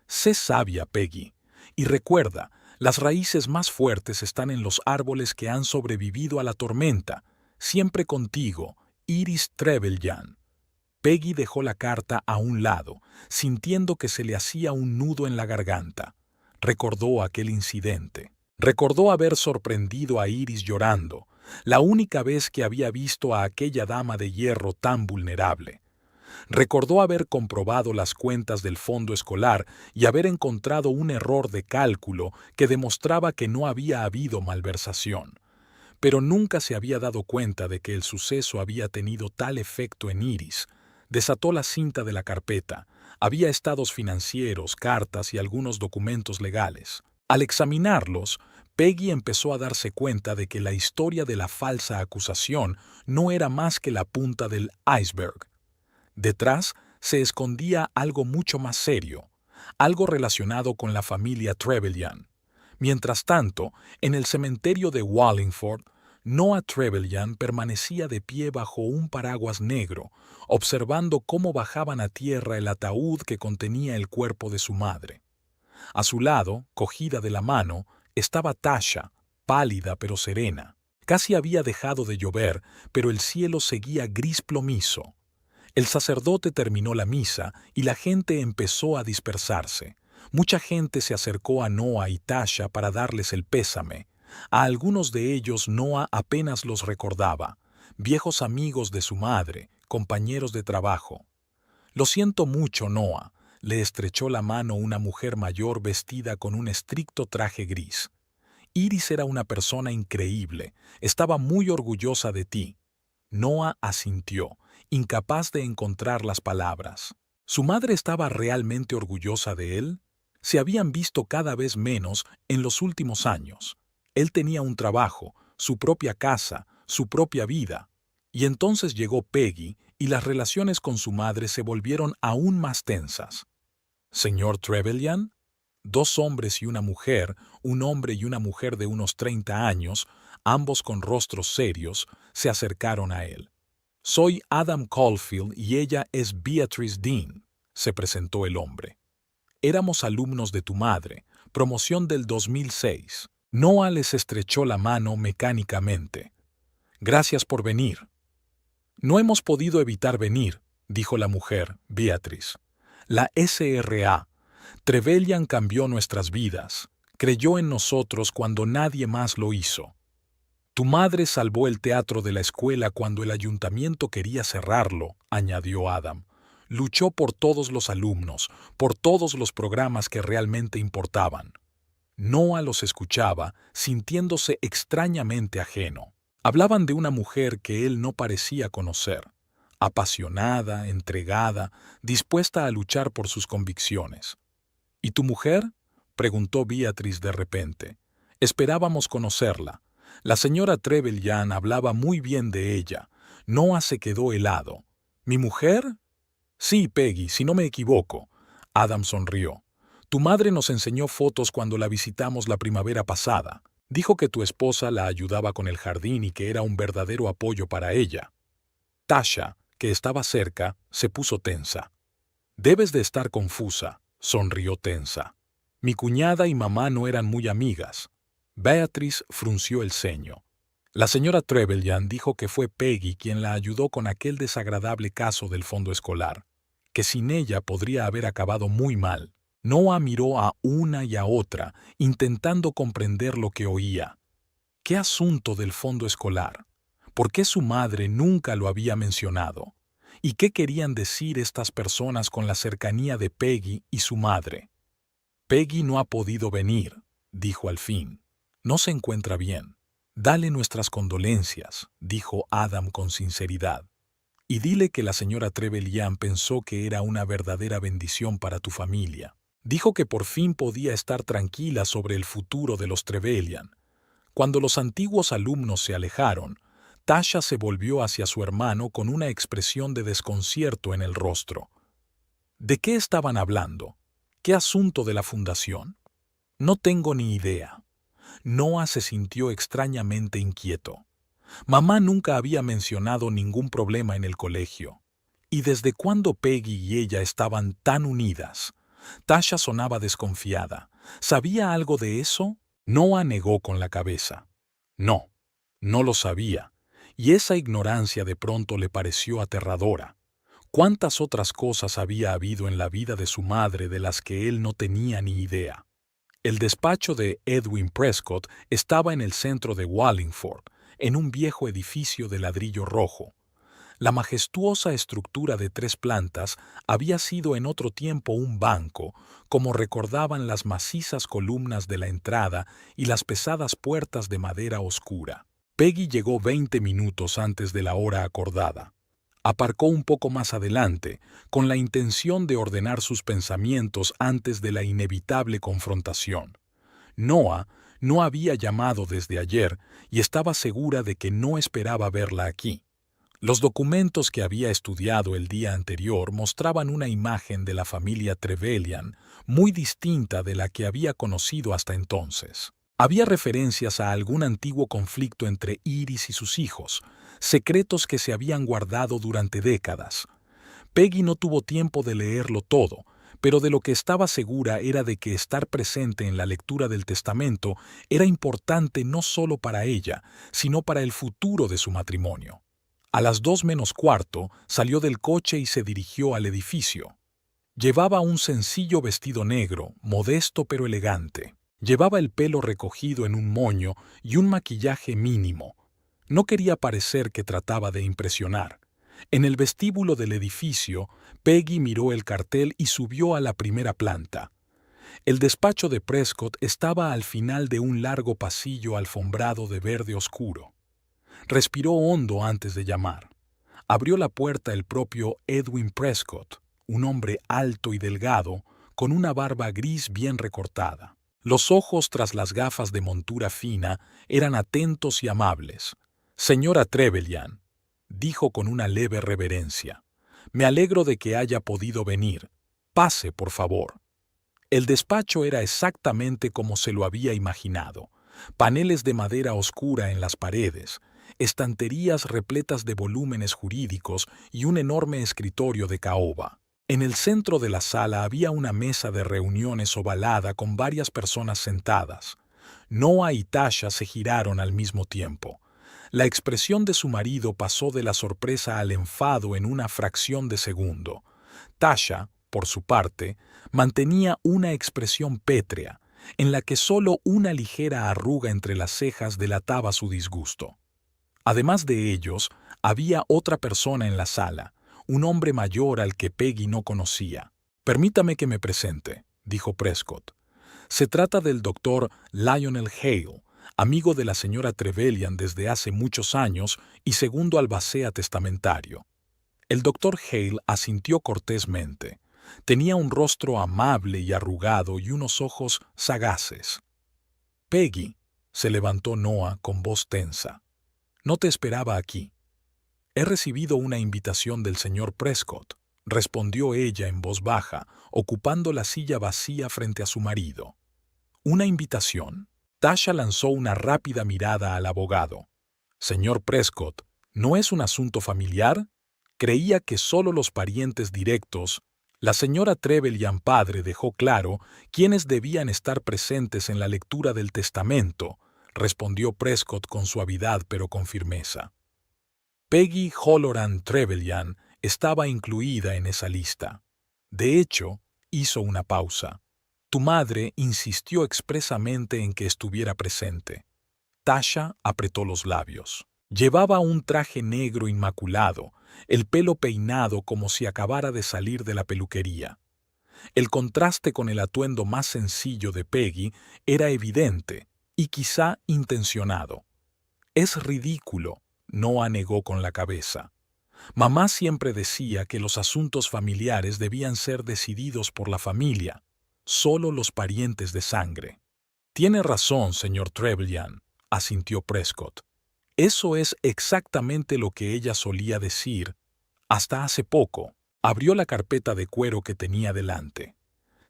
Sé sabia, Peggy, y recuerda, las raíces más fuertes están en los árboles que han sobrevivido a la tormenta, siempre contigo, Iris Trevelyan. Peggy dejó la carta a un lado, sintiendo que se le hacía un nudo en la garganta. Recordó aquel incidente. Recordó haber sorprendido a Iris llorando, la única vez que había visto a aquella dama de hierro tan vulnerable. Recordó haber comprobado las cuentas del fondo escolar y haber encontrado un error de cálculo que demostraba que no había habido malversación. Pero nunca se había dado cuenta de que el suceso había tenido tal efecto en Iris. Desató la cinta de la carpeta. Había estados financieros, cartas y algunos documentos legales. Al examinarlos, Peggy empezó a darse cuenta de que la historia de la falsa acusación no era más que la punta del iceberg. Detrás se escondía algo mucho más serio, algo relacionado con la familia Trevelyan. Mientras tanto, en el cementerio de Wallingford, Noah Trevelyan permanecía de pie bajo un paraguas negro, observando cómo bajaban a tierra el ataúd que contenía el cuerpo de su madre. A su lado, cogida de la mano, estaba Tasha, pálida pero serena. Casi había dejado de llover, pero el cielo seguía gris plomizo. El sacerdote terminó la misa y la gente empezó a dispersarse. Mucha gente se acercó a Noah y Tasha para darles el pésame. A algunos de ellos Noah apenas los recordaba, viejos amigos de su madre, compañeros de trabajo. «Lo siento mucho, Noah», le estrechó la mano una mujer mayor vestida con un estricto traje gris. «Iris era una persona increíble, estaba muy orgullosa de ti». Noah asintió, incapaz de encontrar las palabras. ¿Su madre estaba realmente orgullosa de él? Se habían visto cada vez menos en los últimos años. Él tenía un trabajo, su propia casa, su propia vida. Y entonces llegó Peggy y las relaciones con su madre se volvieron aún más tensas. «¿Señor Trevelyan?» Dos hombres y una mujer, un hombre y una mujer de unos 30 años, ambos con rostros serios, se acercaron a él. «Soy Adam Caulfield y ella es Beatrice Dean», se presentó el hombre. «Éramos alumnos de tu madre, promoción del 2006. Noah les estrechó la mano mecánicamente. «Gracias por venir». «No hemos podido evitar venir», dijo la mujer, Beatrice. «La SRA, Trevelyan cambió nuestras vidas, creyó en nosotros cuando nadie más lo hizo. Tu madre salvó el teatro de la escuela cuando el ayuntamiento quería cerrarlo», añadió Adam. «Luchó por todos los alumnos, por todos los programas que realmente importaban». Noah los escuchaba, sintiéndose extrañamente ajeno. Hablaban de una mujer que él no parecía conocer, apasionada, entregada, dispuesta a luchar por sus convicciones. «¿Y tu mujer?», preguntó Beatrice de repente. «Esperábamos conocerla. La señora Trevelyan hablaba muy bien de ella». Noah se quedó helado. «¿Mi mujer?» «Sí, Peggy, si no me equivoco». Adam sonrió. «Tu madre nos enseñó fotos cuando la visitamos la primavera pasada. Dijo que tu esposa la ayudaba con el jardín y que era un verdadero apoyo para ella». Tasha, que estaba cerca, se puso tensa. «Debes de estar confusa», sonrió tensa. «Mi cuñada y mamá no eran muy amigas». Beatrice frunció el ceño. «La señora Trevelyan dijo que fue Peggy quien la ayudó con aquel desagradable caso del fondo escolar, que sin ella podría haber acabado muy mal». Noah miró a una y a otra, intentando comprender lo que oía. ¿Qué asunto del fondo escolar? ¿Por qué su madre nunca lo había mencionado? ¿Y qué querían decir estas personas con la cercanía de Peggy y su madre? «Peggy no ha podido venir», dijo al fin. «No se encuentra bien». «Dale nuestras condolencias», dijo Adam con sinceridad. «Y dile que la señora Trevelyan pensó que era una verdadera bendición para tu familia. Dijo que por fin podía estar tranquila sobre el futuro de los Trevelyan». Cuando los antiguos alumnos se alejaron, Tasha se volvió hacia su hermano con una expresión de desconcierto en el rostro. ¿De qué estaban hablando? ¿Qué asunto de la fundación? «No tengo ni idea». Noah se sintió extrañamente inquieto. Mamá nunca había mencionado ningún problema en el colegio. ¿Y desde cuándo Peggy y ella estaban tan unidas? Tasha sonaba desconfiada. ¿Sabía algo de eso? Noah negó con la cabeza. No, no lo sabía. Y esa ignorancia de pronto le pareció aterradora. ¿Cuántas otras cosas había habido en la vida de su madre de las que él no tenía ni idea? El despacho de Edwin Prescott estaba en el centro de Wallingford, en un viejo edificio de ladrillo rojo. La majestuosa estructura de 3 plantas había sido en otro tiempo un banco, como recordaban las macizas columnas de la entrada y las pesadas puertas de madera oscura. Peggy llegó 20 minutos antes de la hora acordada. Aparcó un poco más adelante, con la intención de ordenar sus pensamientos antes de la inevitable confrontación. Noah No había llamado desde ayer y estaba segura de que no esperaba verla aquí. Los documentos que había estudiado el día anterior mostraban una imagen de la familia Trevelyan muy distinta de la que había conocido hasta entonces. Había referencias a algún antiguo conflicto entre Iris y sus hijos, secretos que se habían guardado durante décadas. Peggy no tuvo tiempo de leerlo todo, pero de lo que estaba segura era de que estar presente en la lectura del testamento era importante no solo para ella, sino para el futuro de su matrimonio. A las 2:45 salió del coche y se dirigió al edificio. Llevaba un sencillo vestido negro, modesto pero elegante. Llevaba el pelo recogido en un moño y un maquillaje mínimo. No quería parecer que trataba de impresionar. En el vestíbulo del edificio, Peggy miró el cartel y subió a la primera planta. El despacho de Prescott estaba al final de un largo pasillo alfombrado de verde oscuro. Respiró hondo antes de llamar. Abrió la puerta el propio Edwin Prescott, un hombre alto y delgado, con una barba gris bien recortada. Los ojos tras las gafas de montura fina eran atentos y amables. «Señora Trevelyan», dijo con una leve reverencia, «me alegro de que haya podido venir. Pase, por favor». El despacho era exactamente como se lo había imaginado. Paneles de madera oscura en las paredes, estanterías repletas de volúmenes jurídicos y un enorme escritorio de caoba. En el centro de la sala había una mesa de reuniones ovalada con varias personas sentadas. Noah y Tasha se giraron al mismo tiempo. La expresión de su marido pasó de la sorpresa al enfado en una fracción de segundo. Tasha, por su parte, mantenía una expresión pétrea, en la que solo una ligera arruga entre las cejas delataba su disgusto. Además de ellos, había otra persona en la sala, un hombre mayor al que Peggy no conocía. «Permítame que me presente», dijo Prescott. «Se trata del doctor Lionel Hale, amigo de la señora Trevelyan desde hace muchos años y segundo albacea testamentario». El doctor Hale asintió cortésmente. Tenía un rostro amable y arrugado y unos ojos sagaces. «Peggy», se levantó Noah con voz tensa. «No te esperaba aquí». «He recibido una invitación del señor Prescott», respondió ella en voz baja, ocupando la silla vacía frente a su marido. «¿Una invitación?» Tasha lanzó una rápida mirada al abogado. «Señor Prescott, ¿no es un asunto familiar? Creía que solo los parientes directos». La señora Trevelyan padre dejó claro quiénes debían estar presentes en la lectura del testamento, respondió Prescott con suavidad pero con firmeza. Peggy Halloran Trevelyan estaba incluida en esa lista. De hecho, hizo una pausa. Tu madre insistió expresamente en que estuviera presente. Tasha apretó los labios. Llevaba un traje negro inmaculado, el pelo peinado como si acabara de salir de la peluquería. El contraste con el atuendo más sencillo de Peggy era evidente y quizá intencionado. «Es ridículo», Noah negó con la cabeza. «Mamá siempre decía que los asuntos familiares debían ser decididos por la familia, solo los parientes de sangre». «Tiene razón, señor Trevelyan», asintió Prescott. «Eso es exactamente lo que ella solía decir. Hasta hace poco». Abrió la carpeta de cuero que tenía delante.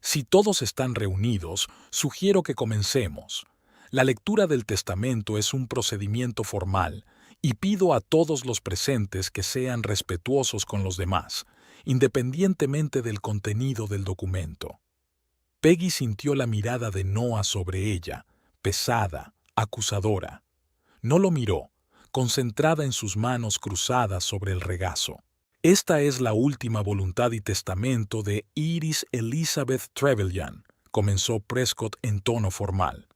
«Si todos están reunidos, sugiero que comencemos. La lectura del testamento es un procedimiento formal y pido a todos los presentes que sean respetuosos con los demás, independientemente del contenido del documento». Peggy sintió la mirada de Noah sobre ella, pesada, acusadora. No lo miró, concentrada en sus manos cruzadas sobre el regazo. «Esta es la última voluntad y testamento de Iris Elizabeth Trevelyan», comenzó Prescott en tono formal.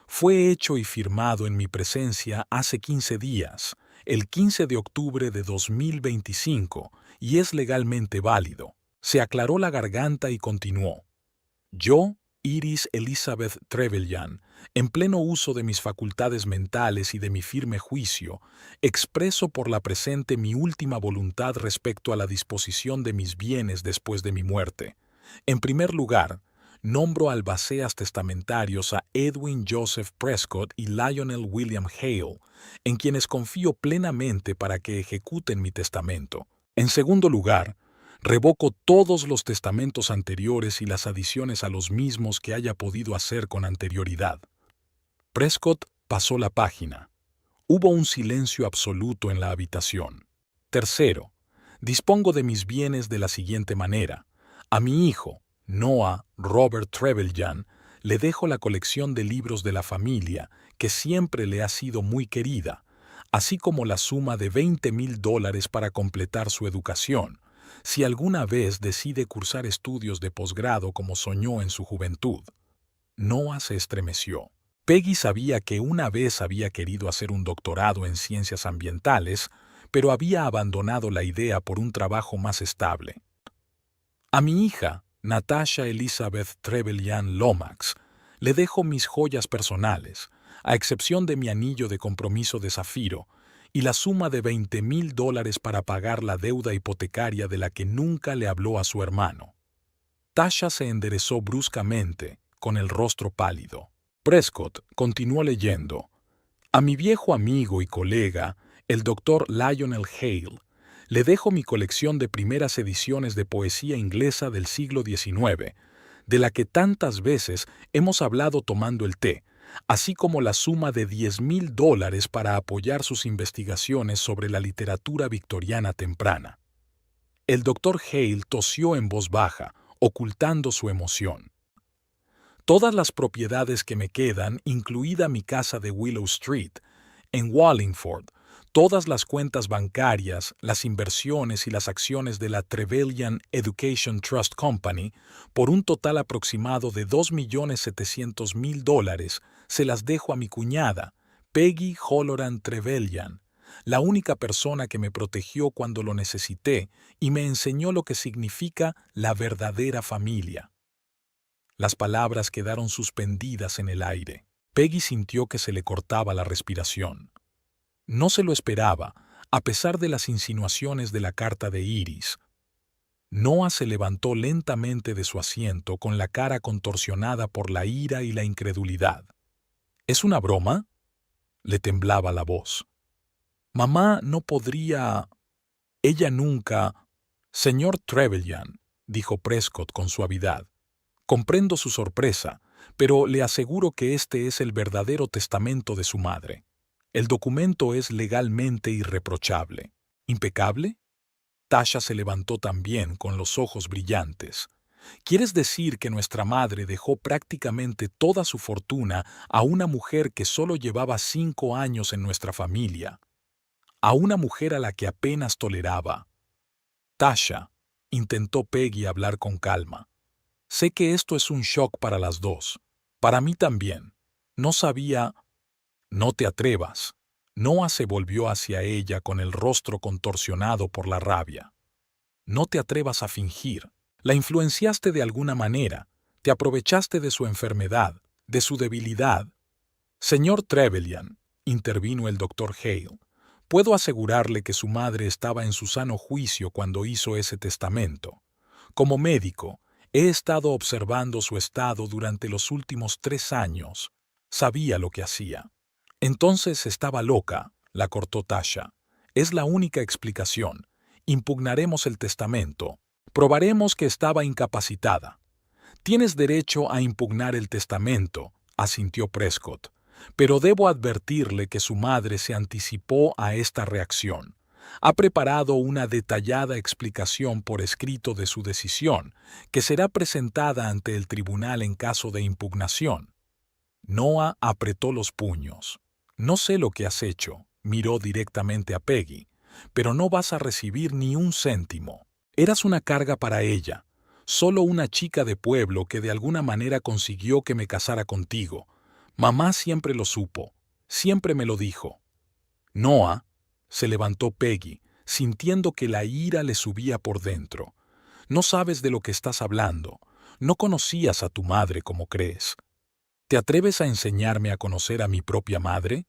«Fue hecho y firmado en mi presencia hace 15 días, el 15 de octubre de 2025, y es legalmente válido». Se aclaró la garganta y continuó. «Yo, Iris Elizabeth Trevelyan, en pleno uso de mis facultades mentales y de mi firme juicio, expreso por la presente mi última voluntad respecto a la disposición de mis bienes después de mi muerte. En primer lugar, nombro albaceas testamentarios a Edwin Joseph Prescott y Lionel William Hale, en quienes confío plenamente para que ejecuten mi testamento. En segundo lugar, revoco todos los testamentos anteriores y las adiciones a los mismos que haya podido hacer con anterioridad. Prescott pasó la página. Hubo un silencio absoluto en la habitación. Tercero, dispongo de mis bienes de la siguiente manera. A mi hijo, Noah Robert Trevelyan, le dejo la colección de libros de la familia, que siempre le ha sido muy querida, así como la suma de $20,000 para completar su educación, si alguna vez decide cursar estudios de posgrado como soñó en su juventud. Noah se estremeció. Peggy sabía que una vez había querido hacer un doctorado en ciencias ambientales, pero había abandonado la idea por un trabajo más estable. A mi hija, Natasha Elizabeth Trevelyan Lomax, le dejo mis joyas personales, a excepción de mi anillo de compromiso de zafiro, y la suma de $20,000 para pagar la deuda hipotecaria de la que nunca le habló a su hermano. Tasha se enderezó bruscamente, con el rostro pálido. Prescott continuó leyendo. A mi viejo amigo y colega, el Dr. Lionel Hale, le dejo mi colección de primeras ediciones de poesía inglesa del siglo XIX, de la que tantas veces hemos hablado tomando el té, así como la suma de $10,000 para apoyar sus investigaciones sobre la literatura victoriana temprana. El Dr. Hale tosió en voz baja, ocultando su emoción. Todas las propiedades que me quedan, incluida mi casa de Willow Street, en Wallingford, todas las cuentas bancarias, las inversiones y las acciones de la Trevelyan Education Trust Company, por un total aproximado de $2,700,000, se las dejo a mi cuñada, Peggy Halloran Trevelyan, la única persona que me protegió cuando lo necesité y me enseñó lo que significa la verdadera familia. Las palabras quedaron suspendidas en el aire. Peggy sintió que se le cortaba la respiración. No se lo esperaba, a pesar de las insinuaciones de la carta de Iris. Noah se levantó lentamente de su asiento con la cara contorsionada por la ira y la incredulidad. ¿Es una broma? Le temblaba la voz. Mamá no podría... Ella nunca... Señor Trevelyan, dijo Prescott con suavidad. Comprendo su sorpresa, pero le aseguro que este es el verdadero testamento de su madre. El documento es legalmente irreprochable. ¿Impecable? Tasha se levantó también con los ojos brillantes. ¿Quieres decir que nuestra madre dejó prácticamente toda su fortuna a una mujer que solo llevaba 5 años en nuestra familia? A una mujer a la que apenas toleraba. Tasha, intentó Peggy hablar con calma. Sé que esto es un shock para las dos. Para mí también. No sabía... No te atrevas. Noah se volvió hacia ella con el rostro contorsionado por la rabia. No te atrevas a fingir. La influenciaste de alguna manera. Te aprovechaste de su enfermedad, de su debilidad. Señor Trevelyan, intervino el Dr. Hale, puedo asegurarle que su madre estaba en su sano juicio cuando hizo ese testamento. Como médico, he estado observando su estado durante los últimos 3 años. Sabía lo que hacía. Entonces estaba loca, la cortó Tasha. Es la única explicación. Impugnaremos el testamento. Probaremos que estaba incapacitada. Tienes derecho a impugnar el testamento, asintió Prescott. Pero debo advertirle que su madre se anticipó a esta reacción. Ha preparado una detallada explicación por escrito de su decisión, que será presentada ante el tribunal en caso de impugnación. Noah apretó los puños. No sé lo que has hecho, miró directamente a Peggy, pero no vas a recibir ni un céntimo. Eras una carga para ella, solo una chica de pueblo que de alguna manera consiguió que me casara contigo. Mamá siempre lo supo, siempre me lo dijo. Noah, se levantó Peggy, sintiendo que la ira le subía por dentro. No sabes de lo que estás hablando, no conocías a tu madre como crees. ¿Te atreves a enseñarme a conocer a mi propia madre?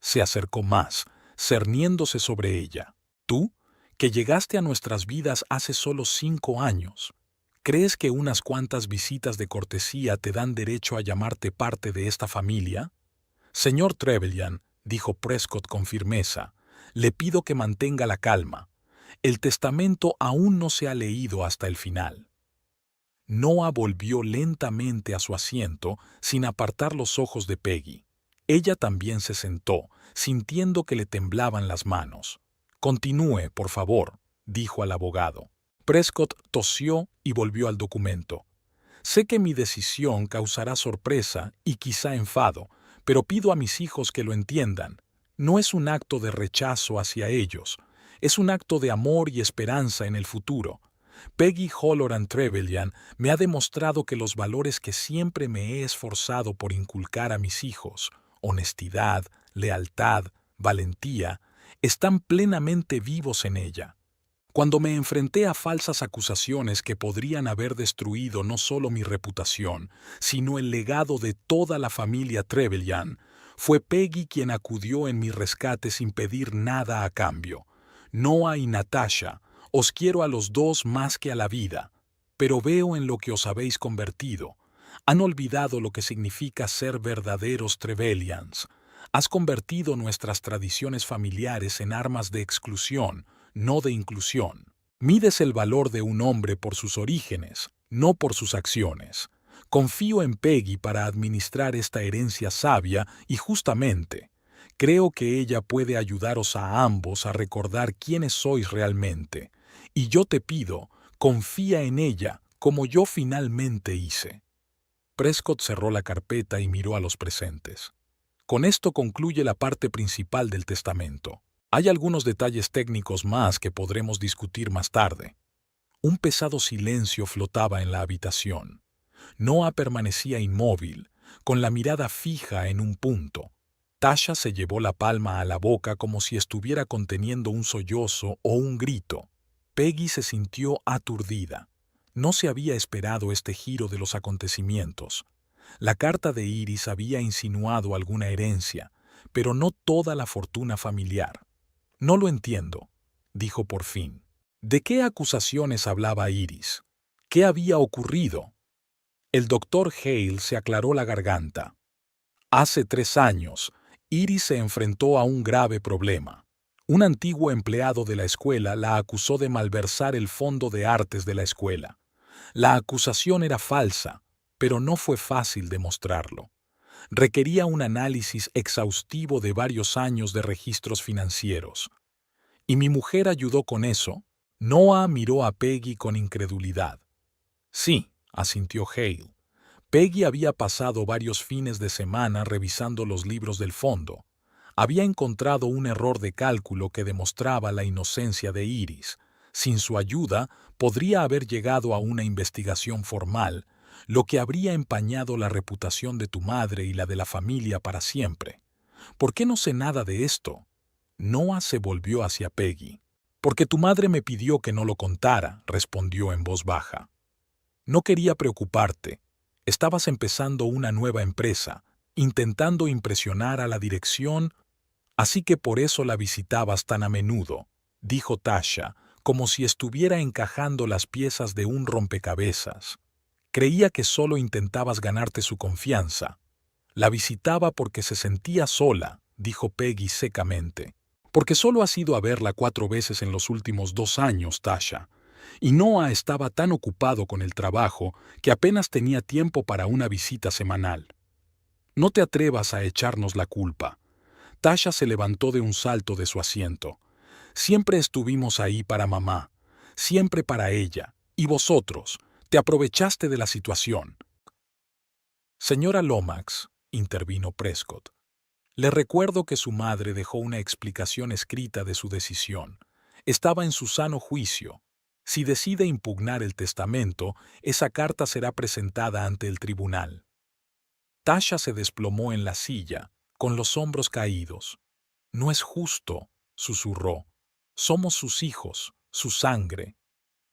Se acercó más, cerniéndose sobre ella. Tú, que llegaste a nuestras vidas hace solo 5 años. ¿Crees que unas cuantas visitas de cortesía te dan derecho a llamarte parte de esta familia? Señor Trevelyan, dijo Prescott con firmeza, le pido que mantenga la calma. El testamento aún no se ha leído hasta el final. Noah volvió lentamente a su asiento sin apartar los ojos de Peggy. Ella también se sentó, sintiendo que le temblaban las manos. Continúe, por favor, dijo al abogado. Prescott tosió y volvió al documento. Sé que mi decisión causará sorpresa y quizá enfado, pero pido a mis hijos que lo entiendan. No es un acto de rechazo hacia ellos, es un acto de amor y esperanza en el futuro. Peggy Halloran Trevelyan me ha demostrado que los valores que siempre me he esforzado por inculcar a mis hijos, honestidad, lealtad, valentía, están plenamente vivos en ella. Cuando me enfrenté a falsas acusaciones que podrían haber destruido no solo mi reputación, sino el legado de toda la familia Trevelyan, fue Peggy quien acudió en mi rescate sin pedir nada a cambio. Noah y Natasha, os quiero a los dos más que a la vida, pero veo en lo que os habéis convertido. Han olvidado lo que significa ser verdaderos Trevelyans. Has convertido nuestras tradiciones familiares en armas de exclusión, no de inclusión. Mides el valor de un hombre por sus orígenes, no por sus acciones. Confío en Peggy para administrar esta herencia sabia y justamente, creo que ella puede ayudaros a ambos a recordar quiénes sois realmente. Y yo te pido, confía en ella como yo finalmente hice. Prescott cerró la carpeta y miró a los presentes. Con esto concluye la parte principal del testamento. Hay algunos detalles técnicos más que podremos discutir más tarde. Un pesado silencio flotaba en la habitación. Noah permanecía inmóvil, con la mirada fija en un punto. Tasha se llevó la palma a la boca como si estuviera conteniendo un sollozo o un grito. Peggy se sintió aturdida. No se había esperado este giro de los acontecimientos. La carta de Iris había insinuado alguna herencia, pero no toda la fortuna familiar. No lo entiendo, dijo por fin. ¿De qué acusaciones hablaba Iris? ¿Qué había ocurrido? El doctor Hale se aclaró la garganta. Hace 3 años, Iris se enfrentó a un grave problema. Un antiguo empleado de la escuela la acusó de malversar el fondo de artes de la escuela. La acusación era falsa, pero no fue fácil demostrarlo. Requería un análisis exhaustivo de varios años de registros financieros. ¿Y mi mujer ayudó con eso? Noah miró a Peggy con incredulidad. Sí, asintió Hale. Peggy había pasado varios fines de semana revisando los libros del fondo. Había encontrado un error de cálculo que demostraba la inocencia de Iris. Sin su ayuda, podría haber llegado a una investigación formal, lo que habría empañado la reputación de tu madre y la de la familia para siempre. ¿Por qué no sé nada de esto? Noah se volvió hacia Peggy. Porque tu madre me pidió que no lo contara, respondió en voz baja. No quería preocuparte. Estabas empezando una nueva empresa, intentando impresionar a la dirección, así que por eso la visitabas tan a menudo, dijo Tasha, como si estuviera encajando las piezas de un rompecabezas. Creía que solo intentabas ganarte su confianza. La visitaba porque se sentía sola, dijo Peggy secamente. Porque solo has ido a verla 4 veces en los últimos 2 años, Tasha. Y Noah estaba tan ocupado con el trabajo que apenas tenía tiempo para una visita semanal. No te atrevas a echarnos la culpa. Tasha se levantó de un salto de su asiento. Siempre estuvimos ahí para mamá, siempre para ella, y vosotros, te aprovechaste de la situación. Señora Lomax, intervino Prescott, le recuerdo que su madre dejó una explicación escrita de su decisión. Estaba en su sano juicio. Si decide impugnar el testamento, esa carta será presentada ante el tribunal. Tasha se desplomó en la silla, con los hombros caídos. No es justo, susurró. Somos sus hijos, su sangre.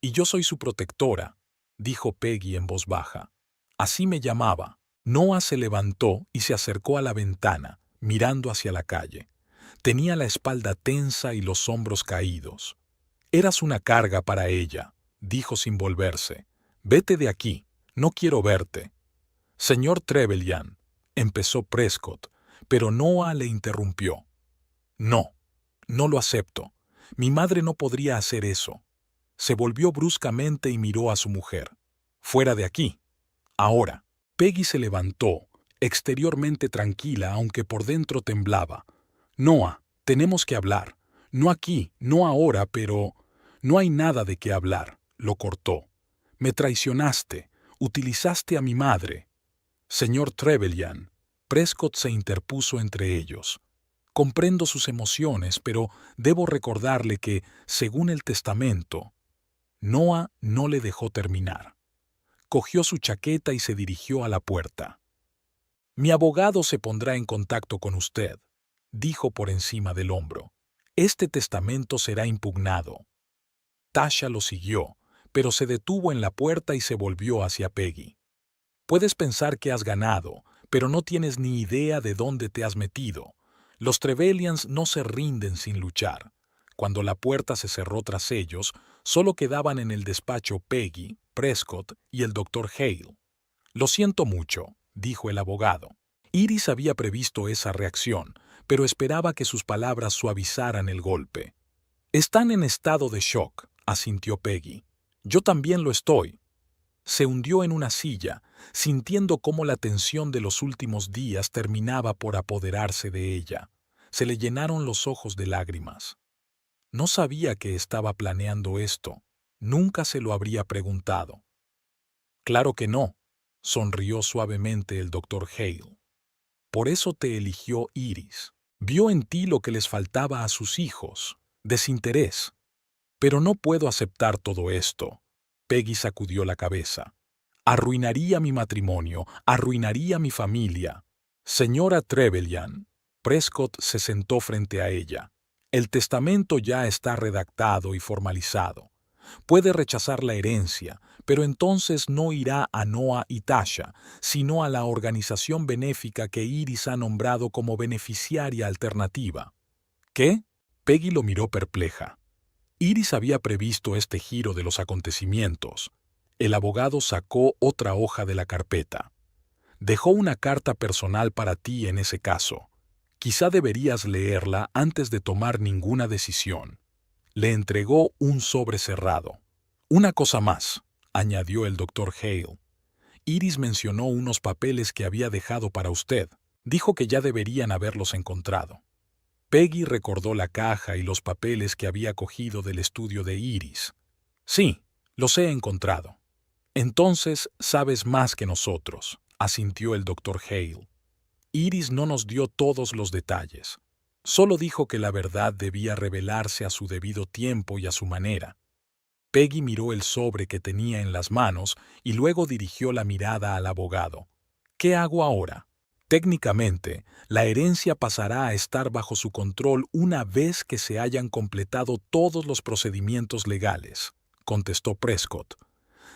Y yo soy su protectora, dijo Peggy en voz baja. Así me llamaba. Noah se levantó y se acercó a la ventana, mirando hacia la calle. Tenía la espalda tensa y los hombros caídos. Eras una carga para ella, dijo sin volverse. Vete de aquí, no quiero verte. Señor Trevelyan, empezó Prescott, pero Noah le interrumpió. No, no lo acepto. Mi madre no podría hacer eso. Se volvió bruscamente y miró a su mujer. Fuera de aquí. Ahora. Peggy se levantó, exteriormente tranquila aunque por dentro temblaba. Noah, tenemos que hablar. No aquí, no ahora, pero... No hay nada de qué hablar, lo cortó. Me traicionaste, utilizaste a mi madre. Señor Trevelyan, Prescott se interpuso entre ellos. Comprendo sus emociones, pero debo recordarle que, según el testamento, Noah no le dejó terminar. Cogió su chaqueta y se dirigió a la puerta. Mi abogado se pondrá en contacto con usted, dijo por encima del hombro. Este testamento será impugnado. Tasha lo siguió, pero se detuvo en la puerta y se volvió hacia Peggy. Puedes pensar que has ganado, pero no tienes ni idea de dónde te has metido. Los Trevelyan's no se rinden sin luchar. Cuando la puerta se cerró tras ellos, solo quedaban en el despacho Peggy, Prescott y el Dr. Hale. Lo siento mucho, dijo el abogado. Iris había previsto esa reacción, pero esperaba que sus palabras suavizaran el golpe. Están en estado de shock, asintió Peggy. Yo también lo estoy. Se hundió en una silla, sintiendo cómo la tensión de los últimos días terminaba por apoderarse de ella. Se le llenaron los ojos de lágrimas. No sabía que estaba planeando esto. Nunca se lo habría preguntado. Claro que no, sonrió suavemente el Dr. Hale. Por eso te eligió Iris. Vio en ti lo que les faltaba a sus hijos, desinterés. Pero no puedo aceptar todo esto. Peggy sacudió la cabeza. Arruinaría mi matrimonio, arruinaría mi familia. Señora Trevelyan. Prescott se sentó frente a ella. El testamento ya está redactado y formalizado. Puede rechazar la herencia, pero entonces no irá a Noah y Tasha, sino a la organización benéfica que Iris ha nombrado como beneficiaria alternativa. ¿Qué? Peggy lo miró perpleja. Iris había previsto este giro de los acontecimientos. El abogado sacó otra hoja de la carpeta. Dejó una carta personal para ti en ese caso. Quizá deberías leerla antes de tomar ninguna decisión. Le entregó un sobre cerrado. Una cosa más, añadió el Dr. Hale. Iris mencionó unos papeles que había dejado para usted. Dijo que ya deberían haberlos encontrado. Peggy recordó la caja y los papeles que había cogido del estudio de Iris. Sí, los he encontrado. Entonces sabes más que nosotros, asintió el Dr. Hale. Iris no nos dio todos los detalles. Solo dijo que la verdad debía revelarse a su debido tiempo y a su manera. Peggy miró el sobre que tenía en las manos y luego dirigió la mirada al abogado. ¿Qué hago ahora? Técnicamente, la herencia pasará a estar bajo su control una vez que se hayan completado todos los procedimientos legales, contestó Prescott.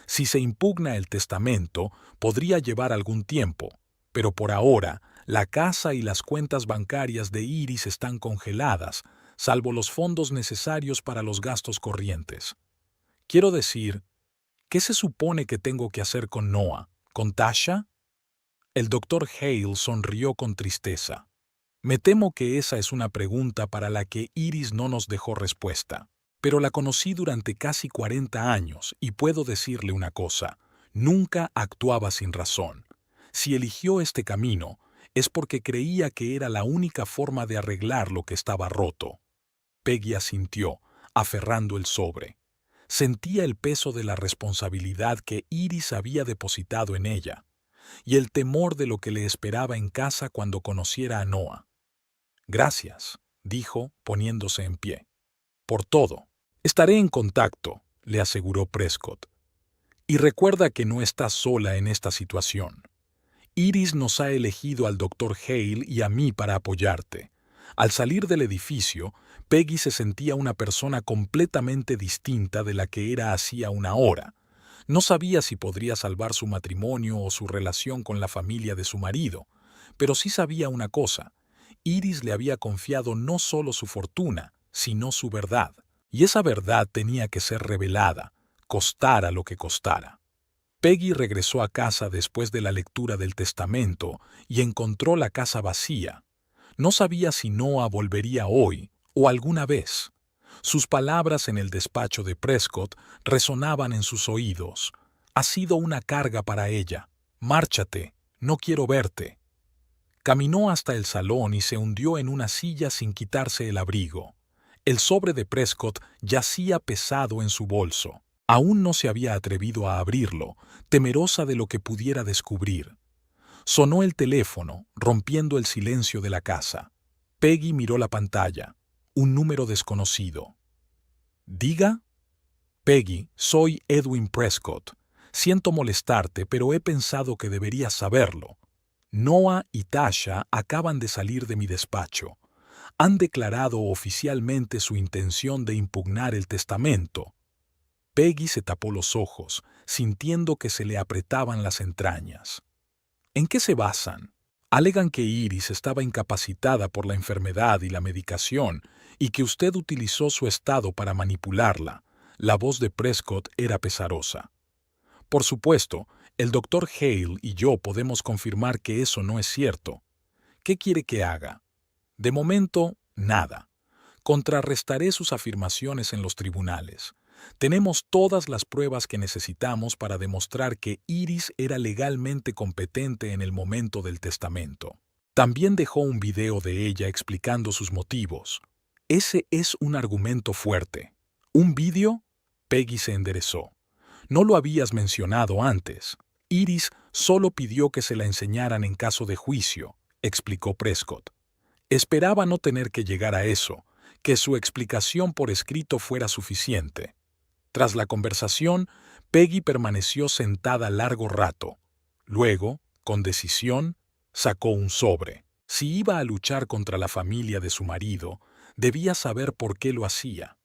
Si se impugna el testamento, podría llevar algún tiempo, pero por ahora, la casa y las cuentas bancarias de Iris están congeladas, salvo los fondos necesarios para los gastos corrientes. Quiero decir, ¿qué se supone que tengo que hacer con Noah? ¿Con Tasha? El Dr. Hale sonrió con tristeza. Me temo que esa es una pregunta para la que Iris no nos dejó respuesta. Pero la conocí durante casi 40 años y puedo decirle una cosa, nunca actuaba sin razón. Si eligió este camino, es porque creía que era la única forma de arreglar lo que estaba roto. Peggy asintió, aferrando el sobre. Sentía el peso de la responsabilidad que Iris había depositado en ella, y el temor de lo que le esperaba en casa cuando conociera a Noah. Gracias, dijo, poniéndose en pie. Por todo. Estaré en contacto, le aseguró Prescott. Y recuerda que no estás sola en esta situación. Iris nos ha elegido al Dr. Hale y a mí para apoyarte. Al salir del edificio, Peggy se sentía una persona completamente distinta de la que era hacía una hora. No sabía si podría salvar su matrimonio o su relación con la familia de su marido, pero sí sabía una cosa. Iris le había confiado no solo su fortuna, sino su verdad. Y esa verdad tenía que ser revelada, costara lo que costara. Peggy regresó a casa después de la lectura del testamento y encontró la casa vacía. No sabía si Noah volvería hoy o alguna vez. Sus palabras en el despacho de Prescott resonaban en sus oídos. Ha sido una carga para ella. Márchate, no quiero verte. Caminó hasta el salón y se hundió en una silla sin quitarse el abrigo. El sobre de Prescott yacía pesado en su bolso. Aún no se había atrevido a abrirlo, temerosa de lo que pudiera descubrir. Sonó el teléfono, rompiendo el silencio de la casa. Peggy miró la pantalla. Un número desconocido. ¿Diga? Peggy, soy Edwin Prescott. Siento molestarte, pero he pensado que deberías saberlo. Noah y Tasha acaban de salir de mi despacho. Han declarado oficialmente su intención de impugnar el testamento. Peggy se tapó los ojos, sintiendo que se le apretaban las entrañas. ¿En qué se basan? Alegan que Iris estaba incapacitada por la enfermedad y la medicación y que usted utilizó su estado para manipularla. La voz de Prescott era pesarosa. Por supuesto, el doctor Hale y yo podemos confirmar que eso no es cierto. ¿Qué quiere que haga? De momento, nada. Contrarrestaré sus afirmaciones en los tribunales. Tenemos todas las pruebas que necesitamos para demostrar que Iris era legalmente competente en el momento del testamento. También dejó un video de ella explicando sus motivos. Ese es un argumento fuerte. ¿Un vídeo? Peggy se enderezó. No lo habías mencionado antes. Iris solo pidió que se la enseñaran en caso de juicio, explicó Prescott. Esperaba no tener que llegar a eso, que su explicación por escrito fuera suficiente. Tras la conversación, Peggy permaneció sentada largo rato. Luego, con decisión, sacó un sobre. Si iba a luchar contra la familia de su marido, debía saber por qué lo hacía.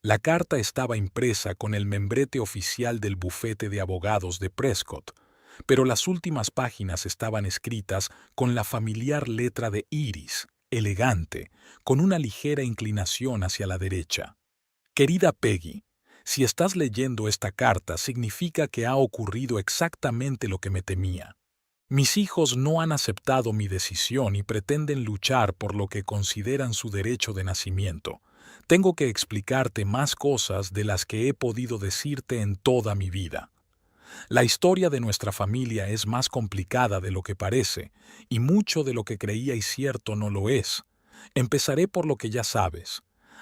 La carta estaba impresa con el membrete oficial del bufete de abogados de Prescott, pero las últimas páginas estaban escritas con la familiar letra de Iris, elegante, con una ligera inclinación hacia la derecha. Querida Peggy, si estás leyendo esta carta significa que ha ocurrido exactamente lo que me temía. Mis hijos no han aceptado mi decisión y pretenden luchar por lo que consideran su derecho de nacimiento. Tengo que explicarte más cosas de las que he podido decirte en toda mi vida. La historia de nuestra familia es más complicada de lo que parece, y mucho de lo que creíais cierto no lo es. Empezaré por lo que ya sabes.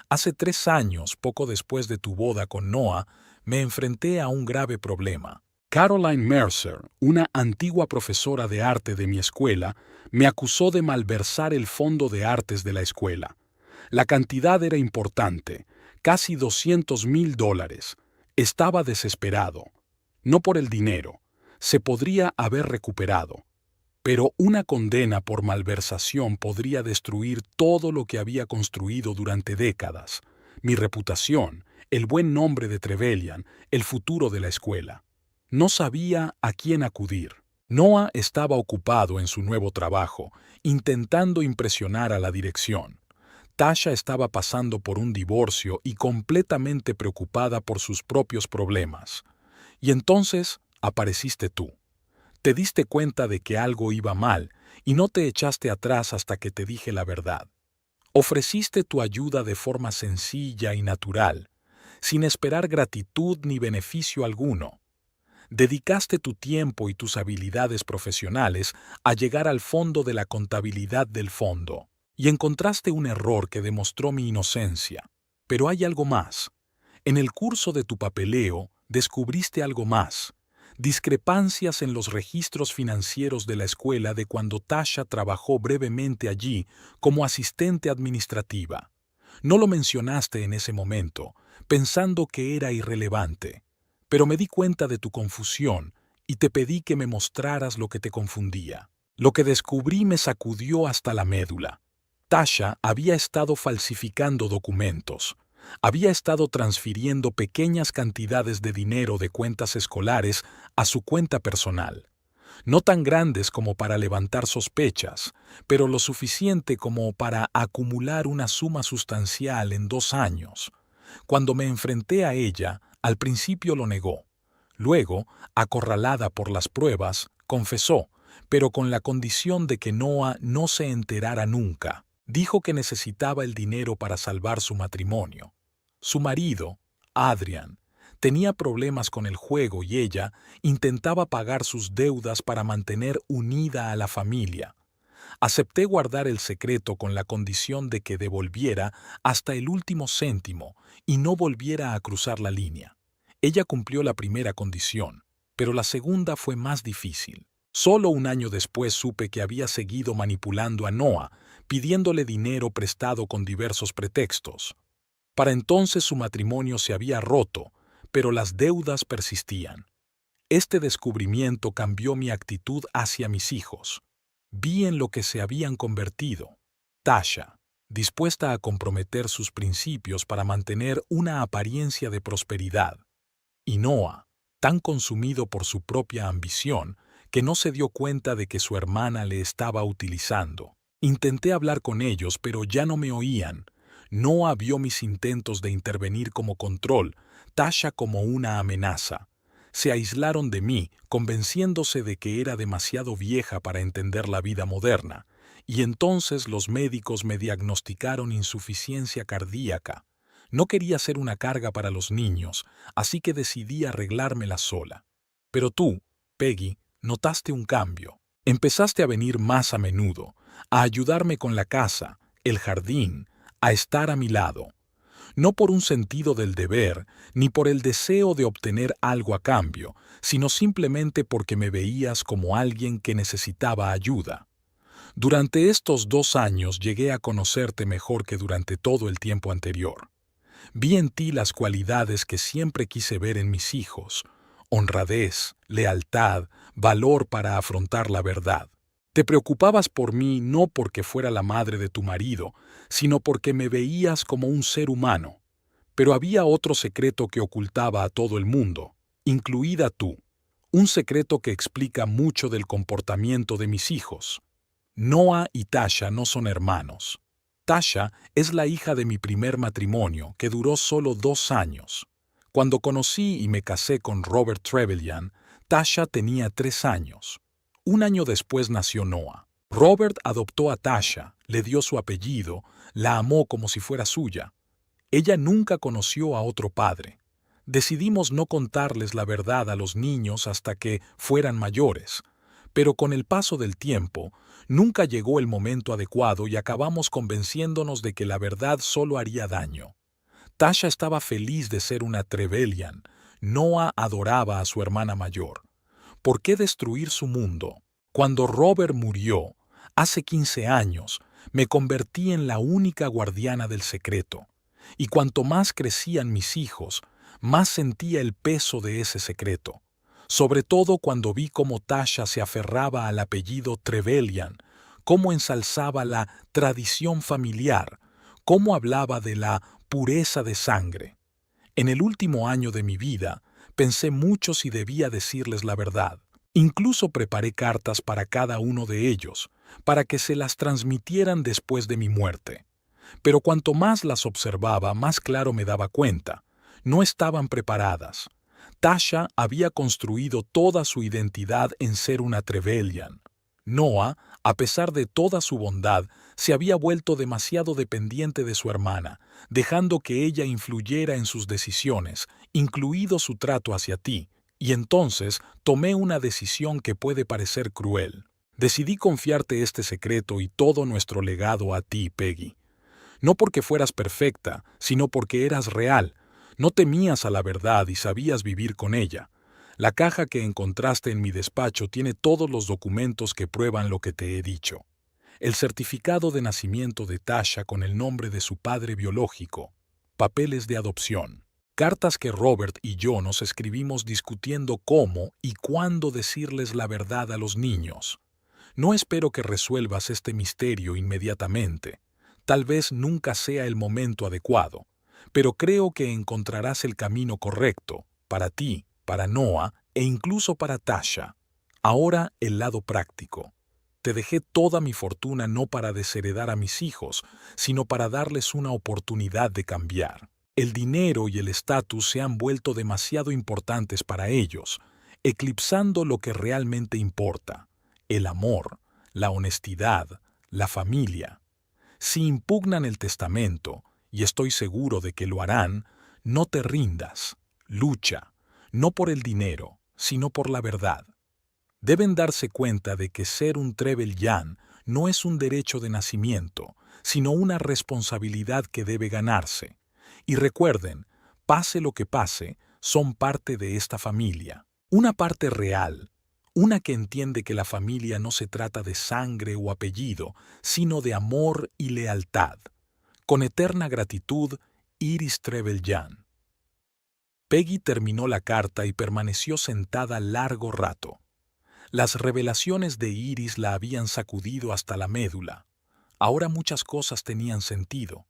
Hace 3 años, poco después de tu boda con Noah, me enfrenté a un grave problema. Caroline Mercer, una antigua profesora de arte de mi escuela, me acusó de malversar el fondo de artes de la escuela. La cantidad era importante, casi $200,000. Estaba desesperado. No por el dinero, se podría haber recuperado. Pero una condena por malversación podría destruir todo lo que había construido durante décadas. Mi reputación, el buen nombre de Trevelyan, el futuro de la escuela. No sabía a quién acudir. Noah estaba ocupado en su nuevo trabajo, intentando impresionar a la dirección. Tasha estaba pasando por un divorcio y completamente preocupada por sus propios problemas. Y entonces apareciste tú. Te diste cuenta de que algo iba mal y no te echaste atrás hasta que te dije la verdad. Ofreciste tu ayuda de forma sencilla y natural, sin esperar gratitud ni beneficio alguno. Dedicaste tu tiempo y tus habilidades profesionales a llegar al fondo de la contabilidad del fondo, y encontraste un error que demostró mi inocencia. Pero hay algo más. En el curso de tu papeleo descubriste algo más. Discrepancias en los registros financieros de la escuela de cuando Tasha trabajó brevemente allí como asistente administrativa. No lo mencionaste en ese momento, pensando que era irrelevante, pero me di cuenta de tu confusión y te pedí que me mostraras lo que te confundía. Lo que descubrí me sacudió hasta la médula. Tasha había estado falsificando documentos. Había estado transfiriendo pequeñas cantidades de dinero de cuentas escolares a su cuenta personal. No tan grandes como para levantar sospechas, pero lo suficiente como para acumular una suma sustancial en 2 años. Cuando me enfrenté a ella, al principio lo negó. Luego, acorralada por las pruebas, confesó, pero con la condición de que Noah no se enterara nunca. Dijo que necesitaba el dinero para salvar su matrimonio. Su marido, Adrian, tenía problemas con el juego y ella intentaba pagar sus deudas para mantener unida a la familia. Acepté guardar el secreto con la condición de que devolviera hasta el último céntimo y no volviera a cruzar la línea. Ella cumplió la primera condición, pero la segunda fue más difícil. Solo un año después supe que había seguido manipulando a Noah, pidiéndole dinero prestado con diversos pretextos. Para entonces su matrimonio se había roto, pero las deudas persistían. Este descubrimiento cambió mi actitud hacia mis hijos. Vi en lo que se habían convertido. Tasha, dispuesta a comprometer sus principios para mantener una apariencia de prosperidad. Y Noah, tan consumido por su propia ambición, que no se dio cuenta de que su hermana le estaba utilizando. Intenté hablar con ellos, pero ya no me oían. Noah vio mis intentos de intervenir como control, Tasha como una amenaza. Se aislaron de mí, convenciéndose de que era demasiado vieja para entender la vida moderna, y entonces los médicos me diagnosticaron insuficiencia cardíaca. No quería ser una carga para los niños, así que decidí arreglármela sola. Pero tú, Peggy, notaste un cambio. Empezaste a venir más a menudo, a ayudarme con la casa, el jardín, a estar a mi lado. No por un sentido del deber, ni por el deseo de obtener algo a cambio, sino simplemente porque me veías como alguien que necesitaba ayuda. Durante estos 2 años llegué a conocerte mejor que durante todo el tiempo anterior. Vi en ti las cualidades que siempre quise ver en mis hijos: honradez, lealtad, valor para afrontar la verdad. Te preocupabas por mí no porque fuera la madre de tu marido, sino porque me veías como un ser humano. Pero había otro secreto que ocultaba a todo el mundo, incluida tú. Un secreto que explica mucho del comportamiento de mis hijos. Noah y Tasha no son hermanos. Tasha es la hija de mi primer matrimonio, que duró solo 2 años. Cuando conocí y me casé con Robert Trevelyan, Tasha tenía 3 años. Un año después nació Noah. Robert adoptó a Tasha, le dio su apellido, la amó como si fuera suya. Ella nunca conoció a otro padre. Decidimos no contarles la verdad a los niños hasta que fueran mayores, pero con el paso del tiempo, nunca llegó el momento adecuado y acabamos convenciéndonos de que la verdad solo haría daño. Tasha estaba feliz de ser una Trevelyan. Noah adoraba a su hermana mayor. ¿Por qué destruir su mundo? Cuando Robert murió, hace 15 años, me convertí en la única guardiana del secreto. Y cuanto más crecían mis hijos, más sentía el peso de ese secreto. Sobre todo cuando vi cómo Tasha se aferraba al apellido Trevelyan, cómo ensalzaba la tradición familiar, cómo hablaba de la pureza de sangre. En el último año de mi vida, pensé mucho si debía decirles la verdad. Incluso preparé cartas para cada uno de ellos, para que se las transmitieran después de mi muerte. Pero cuanto más las observaba, más claro me daba cuenta. No estaban preparadas. Tasha había construido toda su identidad en ser una Trevelyan. Noah, a pesar de toda su bondad, se había vuelto demasiado dependiente de su hermana, dejando que ella influyera en sus decisiones, incluido su trato hacia ti, y entonces tomé una decisión que puede parecer cruel. Decidí confiarte este secreto y todo nuestro legado a ti, Peggy. No porque fueras perfecta, sino porque eras real. No temías a la verdad y sabías vivir con ella. La caja que encontraste en mi despacho tiene todos los documentos que prueban lo que te he dicho. El certificado de nacimiento de Tasha con el nombre de su padre biológico, papeles de adopción, cartas que Robert y yo nos escribimos discutiendo cómo y cuándo decirles la verdad a los niños. No espero que resuelvas este misterio inmediatamente. Tal vez nunca sea el momento adecuado, pero creo que encontrarás el camino correcto, para ti, para Noah e incluso para Tasha. Ahora el lado práctico. Te dejé toda mi fortuna no para desheredar a mis hijos, sino para darles una oportunidad de cambiar. El dinero y el estatus se han vuelto demasiado importantes para ellos, eclipsando lo que realmente importa: el amor, la honestidad, la familia. Si impugnan el testamento, y estoy seguro de que lo harán, no te rindas, lucha, no por el dinero, sino por la verdad. Deben darse cuenta de que ser un Trevelyan no es un derecho de nacimiento, sino una responsabilidad que debe ganarse. Y recuerden, pase lo que pase, son parte de esta familia. Una parte real, una que entiende que la familia no se trata de sangre o apellido, sino de amor y lealtad. Con eterna gratitud, Iris Trevelyan. Peggy terminó la carta y permaneció sentada largo rato. Las revelaciones de Iris la habían sacudido hasta la médula. Ahora muchas cosas tenían sentido.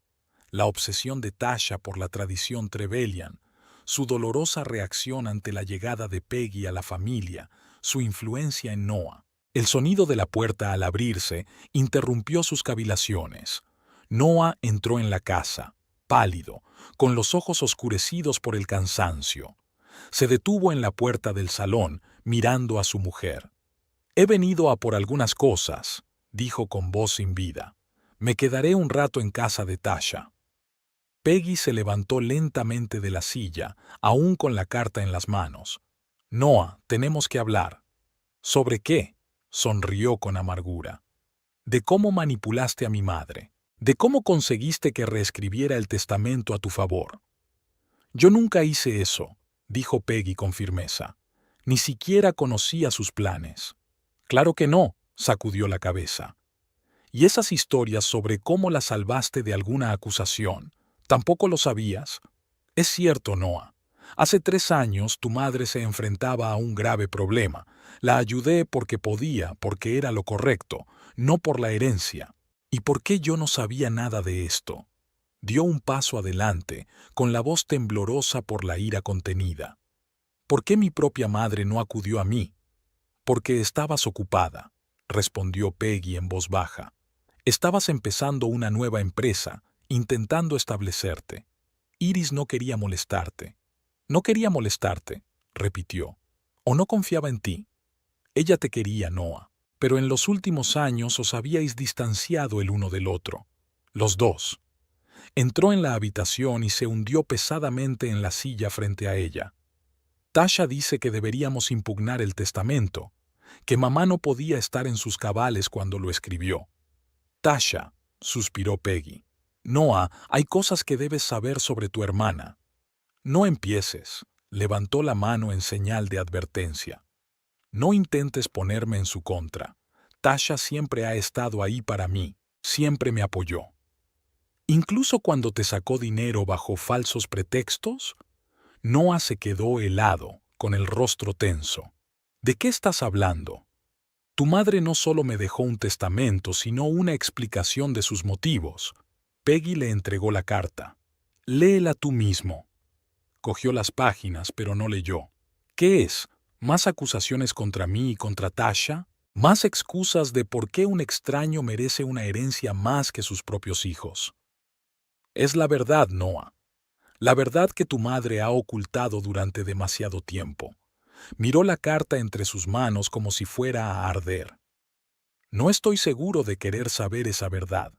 La obsesión de Tasha por la tradición Trevelyan, su dolorosa reacción ante la llegada de Peggy a la familia, su influencia en Noah. El sonido de la puerta al abrirse interrumpió sus cavilaciones. Noah entró en la casa, pálido, con los ojos oscurecidos por el cansancio. Se detuvo en la puerta del salón, mirando a su mujer. «He venido a por algunas cosas», dijo con voz sin vida. «Me quedaré un rato en casa de Tasha». Peggy se levantó lentamente de la silla, aún con la carta en las manos. «Noah, tenemos que hablar». «¿Sobre qué?», sonrió con amargura. «De cómo manipulaste a mi madre. De cómo conseguiste que reescribiera el testamento a tu favor». «Yo nunca hice eso», dijo Peggy con firmeza. «Ni siquiera conocía sus planes». «Claro que no», sacudió la cabeza. «¿Y esas historias sobre cómo la salvaste de alguna acusación? ¿Tampoco lo sabías?» «Es cierto, Noah. Hace 3 años tu madre se enfrentaba a un grave problema. La ayudé porque podía, porque era lo correcto, no por la herencia. ¿Y por qué yo no sabía nada de esto?» Dio un paso adelante, con la voz temblorosa por la ira contenida. «¿Por qué mi propia madre no acudió a mí?» «Porque estabas ocupada», respondió Peggy en voz baja. «Estabas empezando una nueva empresa, intentando establecerte. Iris no quería molestarte». «No quería molestarte», repitió. «O no confiaba en ti. Ella te quería, Noah. Pero en los últimos años os habíais distanciado el uno del otro. Los dos». Entró en la habitación y se hundió pesadamente en la silla frente a ella. «Tasha dice que deberíamos impugnar el testamento, que mamá no podía estar en sus cabales cuando lo escribió». «Tasha», suspiró Peggy. «Noah, hay cosas que debes saber sobre tu hermana». «No empieces», levantó la mano en señal de advertencia. «No intentes ponerme en su contra. Tasha siempre ha estado ahí para mí, siempre me apoyó». «¿Incluso cuando te sacó dinero bajo falsos pretextos?» Noah se quedó helado, con el rostro tenso. «¿De qué estás hablando?» «Tu madre no solo me dejó un testamento, sino una explicación de sus motivos». Peggy le entregó la carta. «Léela tú mismo». Cogió las páginas, pero no leyó. «¿Qué es? ¿Más acusaciones contra mí y contra Tasha? ¿Más excusas de por qué un extraño merece una herencia más que sus propios hijos?» «Es la verdad, Noah. La verdad que tu madre ha ocultado durante demasiado tiempo». Miró la carta entre sus manos como si fuera a arder. «No estoy seguro de querer saber esa verdad.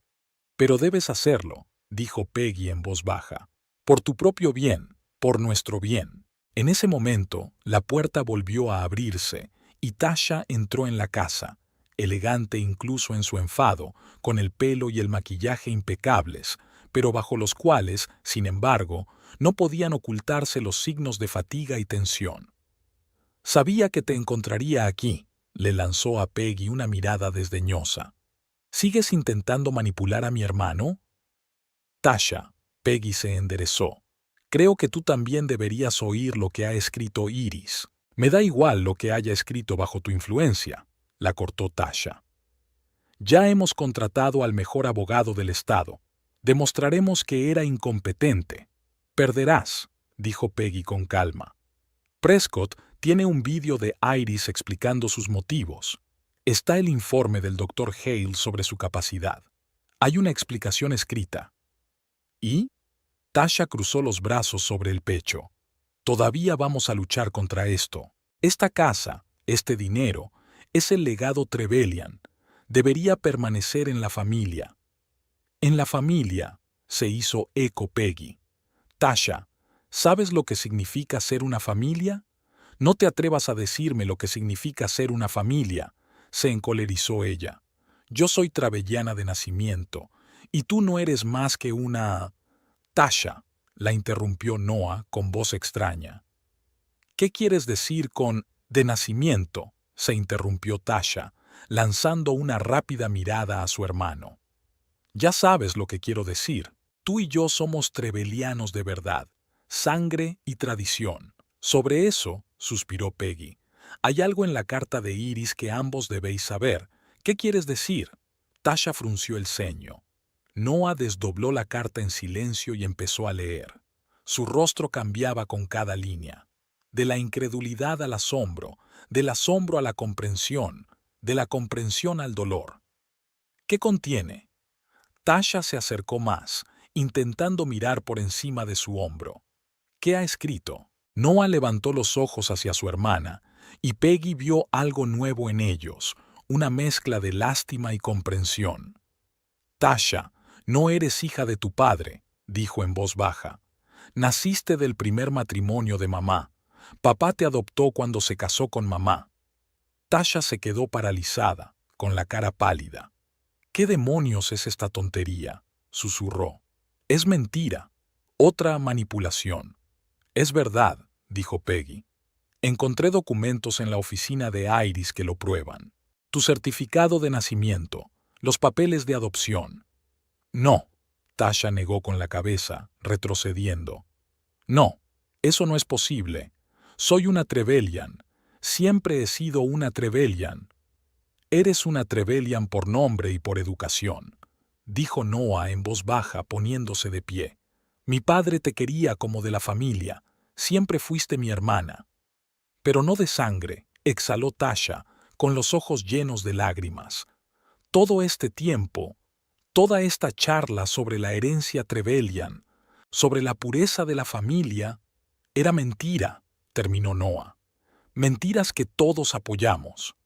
Pero debes hacerlo», dijo Peggy en voz baja. «Por tu propio bien, por nuestro bien». En ese momento, la puerta volvió a abrirse y Tasha entró en la casa, elegante incluso en su enfado, con el pelo y el maquillaje impecables, pero bajo los cuales, sin embargo, no podían ocultarse los signos de fatiga y tensión. «Sabía que te encontraría aquí», le lanzó a Peggy una mirada desdeñosa. «¿Sigues intentando manipular a mi hermano?» «Tasha», Peggy se enderezó. «Creo que tú también deberías oír lo que ha escrito Iris». «Me da igual lo que haya escrito bajo tu influencia», la cortó Tasha. «Ya hemos contratado al mejor abogado del estado. Demostraremos que era incompetente». «Perderás», dijo Peggy con calma. «Prescott tiene un vídeo de Iris explicando sus motivos. Está el informe del Dr. Hale sobre su capacidad. Hay una explicación escrita». «¿Y?» Tasha cruzó los brazos sobre el pecho. Todavía vamos a luchar contra esto. Esta casa, este dinero, es el legado Trevelyan. Debería permanecer en la familia. En la familia, se hizo eco Peggy. Tasha, ¿sabes lo que significa ser una familia? No te atrevas a decirme lo que significa ser una familia, se encolerizó ella. Yo soy Trevelyan de nacimiento, y tú no eres más que una... Tasha, la interrumpió Noah con voz extraña. ¿Qué quieres decir con de nacimiento? Se interrumpió Tasha, lanzando una rápida mirada a su hermano. Ya sabes lo que quiero decir. Tú y yo somos trevelianos de verdad, sangre y tradición. Sobre eso, suspiró Peggy. Hay algo en la carta de Iris que ambos debéis saber. ¿Qué quieres decir? Tasha frunció el ceño. Noah desdobló la carta en silencio y empezó a leer. Su rostro cambiaba con cada línea. De la incredulidad al asombro, del asombro a la comprensión, de la comprensión al dolor. ¿Qué contiene? Tasha se acercó más, intentando mirar por encima de su hombro. ¿Qué ha escrito? Noah levantó los ojos hacia su hermana, y Peggy vio algo nuevo en ellos, una mezcla de lástima y comprensión. Tasha, no eres hija de tu padre, dijo en voz baja. Naciste del primer matrimonio de mamá. Papá te adoptó cuando se casó con mamá. Tasha se quedó paralizada, con la cara pálida. ¿Qué demonios es esta tontería?, susurró. Es mentira. Otra manipulación. Es verdad, dijo Peggy. Encontré documentos en la oficina de Iris que lo prueban. Tu certificado de nacimiento, los papeles de adopción. No, Tasha negó con la cabeza, retrocediendo. No, eso no es posible. Soy una Trevelyan. Siempre he sido una Trevelyan. Eres una Trevelyan por nombre y por educación, dijo Noah en voz baja poniéndose de pie. Mi padre te quería como de la familia. Siempre fuiste mi hermana. Pero no de sangre, exhaló Tasha, con los ojos llenos de lágrimas. Todo este tiempo, toda esta charla sobre la herencia Trevelyan, sobre la pureza de la familia, era mentira, terminó Noah. Mentiras que todos apoyamos.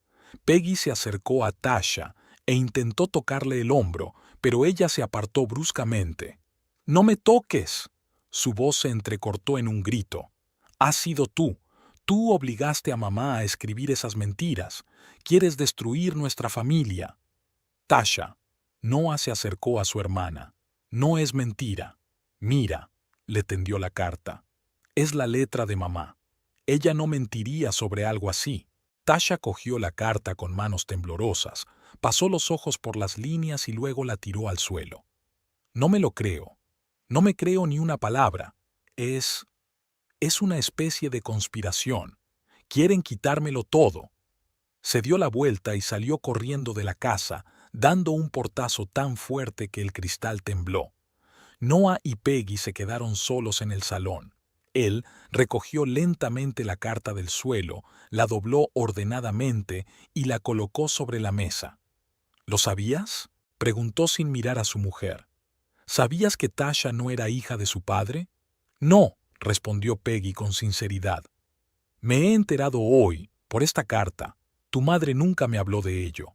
Peggy se acercó a Tasha e intentó tocarle el hombro, pero ella se apartó bruscamente. «¡No me toques!». Su voz se entrecortó en un grito. «Has sido tú. Tú obligaste a mamá a escribir esas mentiras. Quieres destruir nuestra familia». Tasha. Noah se acercó a su hermana. «No es mentira. Mira», le tendió la carta. «Es la letra de mamá. Ella no mentiría sobre algo así». Tasha cogió la carta con manos temblorosas, pasó los ojos por las líneas y luego la tiró al suelo. «No me lo creo. No me creo ni una palabra. Es una especie de conspiración. Quieren quitármelo todo». Se dio la vuelta y salió corriendo de la casa, dando un portazo tan fuerte que el cristal tembló. Noah y Peggy se quedaron solos en el salón. Él recogió lentamente la carta del suelo, la dobló ordenadamente y la colocó sobre la mesa. ¿Lo sabías?, preguntó sin mirar a su mujer. ¿Sabías que Tasha no era hija de su padre? No, respondió Peggy con sinceridad. Me he enterado hoy, por esta carta. Tu madre nunca me habló de ello.